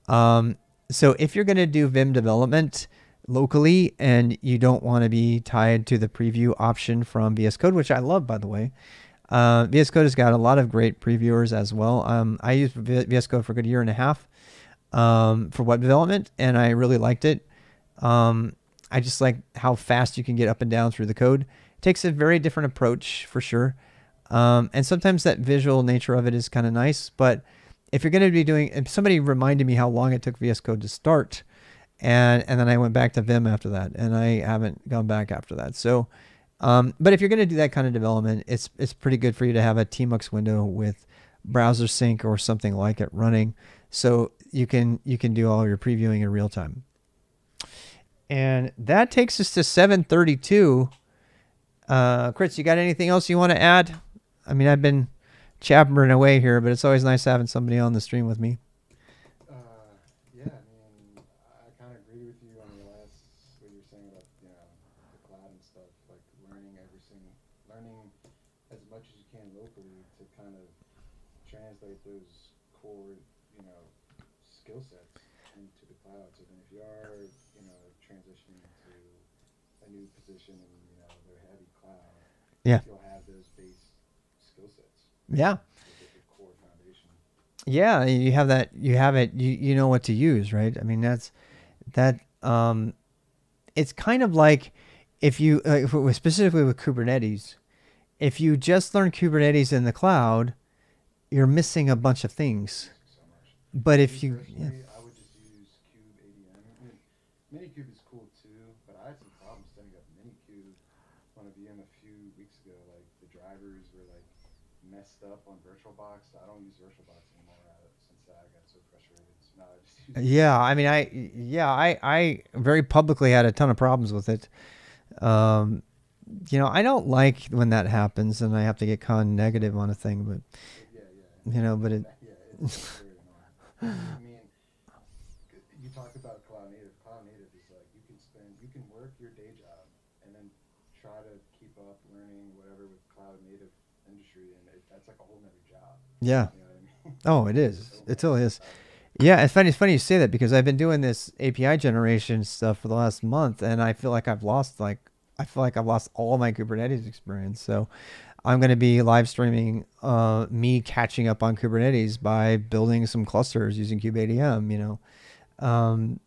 so if you're going to do Vim development locally and you don't want to be tied to the preview option from VS Code, which I love, by the way, VS Code has got a lot of great previewers as well. I used VS Code for a good year and a half for web development, and I really liked it. I just like how fast you can get up and down through the code. It takes a very different approach for sure. And sometimes that visual nature of it is kind of nice, but if you're going to be doing, if somebody reminded me how long it took VS Code to start, and then I went back to Vim after that, and I haven't gone back after that. So, but if you're going to do that kind of development, it's pretty good for you to have a tmux window with Browser Sync or something like it running, so you can do all your previewing in real time. And that takes us to 7:32. Chris, you got anything else you want to add? I mean, I've been chattering away here, but it's always nice having somebody on the stream with me. Yeah, I mean, I kind of agree with you on the last, what you were saying about, learning as much as you can locally to kind of translate those core, you know, skill sets into the cloud. So then if you are, you know, transitioning to a new position and, you know, they're heavy cloud, Yeah. you'll have those base skill sets. Yeah. The core foundation. Yeah. You have that. You have it. You know what to use, right? I mean, that's that. It's kind of like if you, if it was specifically with Kubernetes, if you just learn Kubernetes in the cloud, you're missing a bunch of things. So much. But if Me you, yeah. personally, I would just use Cube ADM. I mean, Minikube is cool too, but I had some problems setting up Minikube on a VM a few weeks ago. Like the drivers were like messed up on VirtualBox. I don't use VirtualBox anymore since I got so frustrated. So now I just use Yeah, I mean, I very publicly had a ton of problems with it. Um, you know, I don't like when that happens and I have to get con negative on a thing, but yeah, you know, but it, yeah, it's very annoying. I mean, you talk about cloud native. Cloud native is like you can work your day job and then try to keep up learning whatever with cloud native industry, and that's like a whole nother job. yeah. You know what I mean? Oh, it is. It totally is. Yeah, it's funny. It's funny you say that because I've been doing this API generation stuff for the last month, and I feel like I feel like I've lost all my Kubernetes experience. So I'm going to be live streaming me catching up on Kubernetes by building some clusters using kubeadm. You know,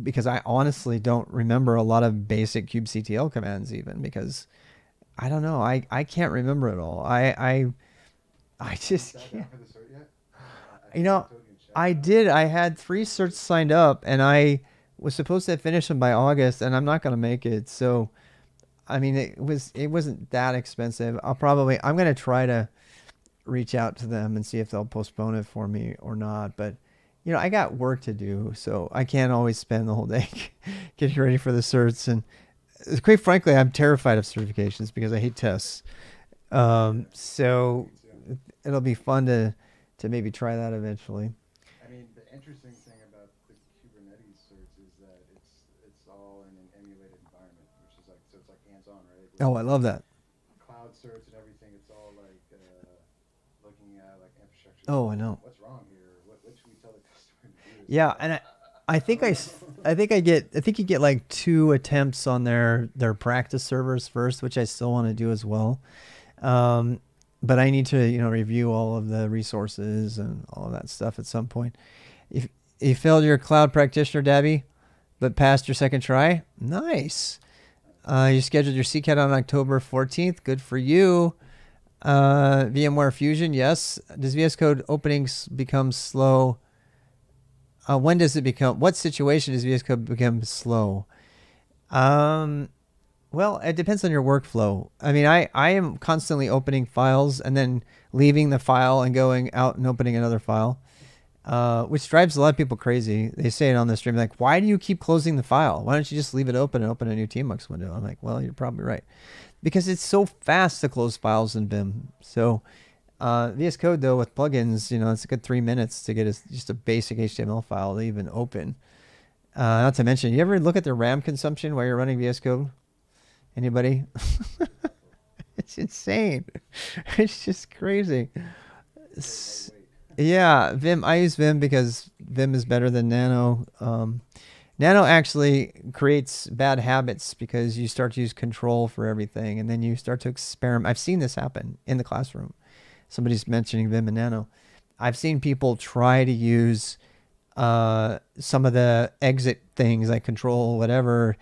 because I honestly don't remember a lot of basic kubectl commands even because I don't know. I can't remember it all. I just Sat can't. down for the cert yet? You know, I told you in chat. I did. I had 3 certs signed up, and I was supposed to finish them by August, and I'm not going to make it. So, I mean, it wasn't that expensive. I'm going to try to reach out to them and see if they'll postpone it for me or not. But, you know, I got work to do, so I can't always spend the whole day getting ready for the certs. And quite frankly, I'm terrified of certifications because I hate tests. So it'll be fun to maybe try that eventually. I mean, the interesting thing about the Kubernetes certs is that it's all in an emulated environment, which is like so it's like hands-on, right? Oh, I love that. Cloud certs and everything. It's all like looking at like infrastructure. Oh, I know. What's wrong here? What should we tell the customer to do? Yeah, and I think I think you get like 2 attempts on their practice servers first, which I still want to do as well. But I need to, you know, review all of the resources and all of that stuff at some point. If you failed your cloud practitioner, Debbie, but passed your second try, nice. You scheduled your CCAT on October 14th. Good for you. VMware Fusion, yes. Does VS Code openings become slow? When does it become? What situation does VS Code become slow? Well, it depends on your workflow. I mean, I am constantly opening files and then leaving the file and going out and opening another file, which drives a lot of people crazy. They say it on the stream, like, why do you keep closing the file? Why don't you just leave it open and open a new tmux window? I'm like, well, you're probably right. Because it's so fast to close files in Vim. So VS Code, though, with plugins, you know, it's a good 3 minutes to get just a basic HTML file to even open. Not to mention, you ever look at the RAM consumption while you're running VS Code? Anybody? It's insane. It's just crazy. Yeah, Vim. I use Vim because Vim is better than Nano. Nano actually creates bad habits because you start to use control for everything, and then you start to experiment. I've seen this happen in the classroom. Somebody's mentioning Vim and Nano. I've seen people try to use some of the exit things like control, whatever,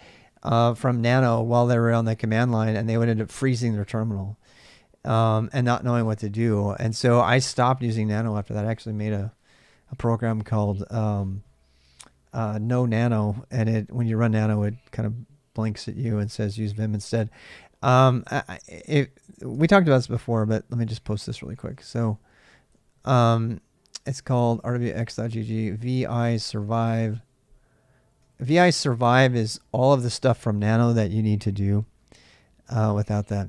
from Nano while they were on the command line, and they would end up freezing their terminal and not knowing what to do. And so I stopped using Nano after that. I actually made a program called No Nano, and when you run Nano, it kind of blinks at you and says use Vim instead. We talked about this before, but let me just post this really quick. So it's called rwx.gg vi survive. VI Survive is all of the stuff from Nano that you need to do without that.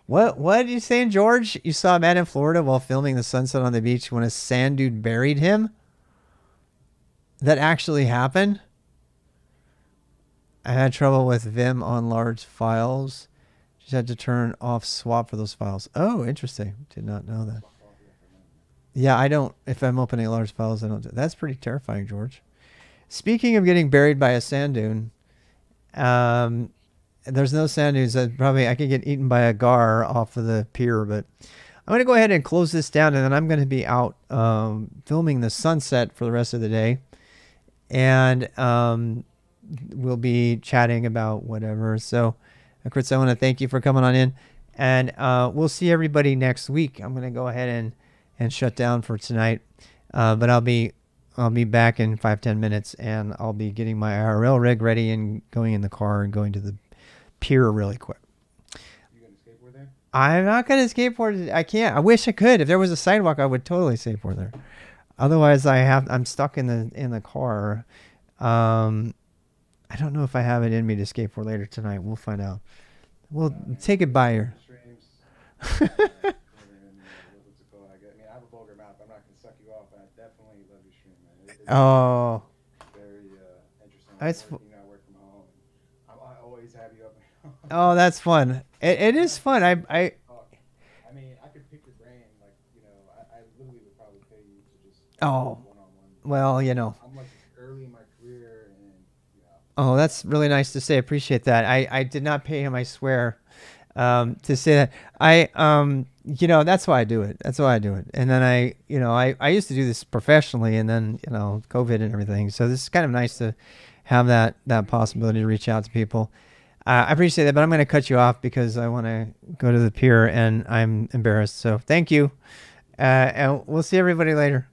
What did you say, George? You saw a man in Florida while filming the sunset on the beach when a sand dude buried him? That actually happened? I had trouble with Vim on large files. Just had to turn off swap for those files. Oh, interesting. Did not know that. Yeah, I don't. If I'm opening large files, I don't. That's pretty terrifying, George. Speaking of getting buried by a sand dune, there's no sand dunes. Probably I could get eaten by a gar off of the pier, but I'm going to go ahead and close this down, and then I'm going to be out filming the sunset for the rest of the day, and we'll be chatting about whatever. So, Chris, I want to thank you for coming on in, and we'll see everybody next week. I'm going to go ahead and shut down for tonight, but I'll be back in 5-10 minutes, and I'll be getting my IRL rig ready and going in the car and going to the pier really quick. You gonna skateboard there? I'm not gonna skateboard. I can't. I wish I could. If there was a sidewalk, I would totally skateboard there. Otherwise, I'm stuck in the car. I don't know if I have it in me to skateboard later tonight. We'll find out. We'll take it by her. What's it called? I mean, I have a vulgar mouth. I'm not gonna suck you off. I definitely love your stream, man. It's Oh, very interesting. That's I work from home. I always have you up. oh, that's fun. It is fun. I mean, I could pick your brain. Like, you know, I literally would probably pay you to just Oh. one-on-one. well, you know. I'm like early in my career, and you know. Oh, that's really nice to say. Appreciate that. I did not pay him, I swear, to say that. You know, that's why I do it. That's why I do it. And then I used to do this professionally, and then, you know, COVID and everything. So this is kind of nice to have that possibility to reach out to people. I appreciate that, but I'm going to cut you off because I want to go to the pier and I'm embarrassed. So thank you. And we'll see everybody later.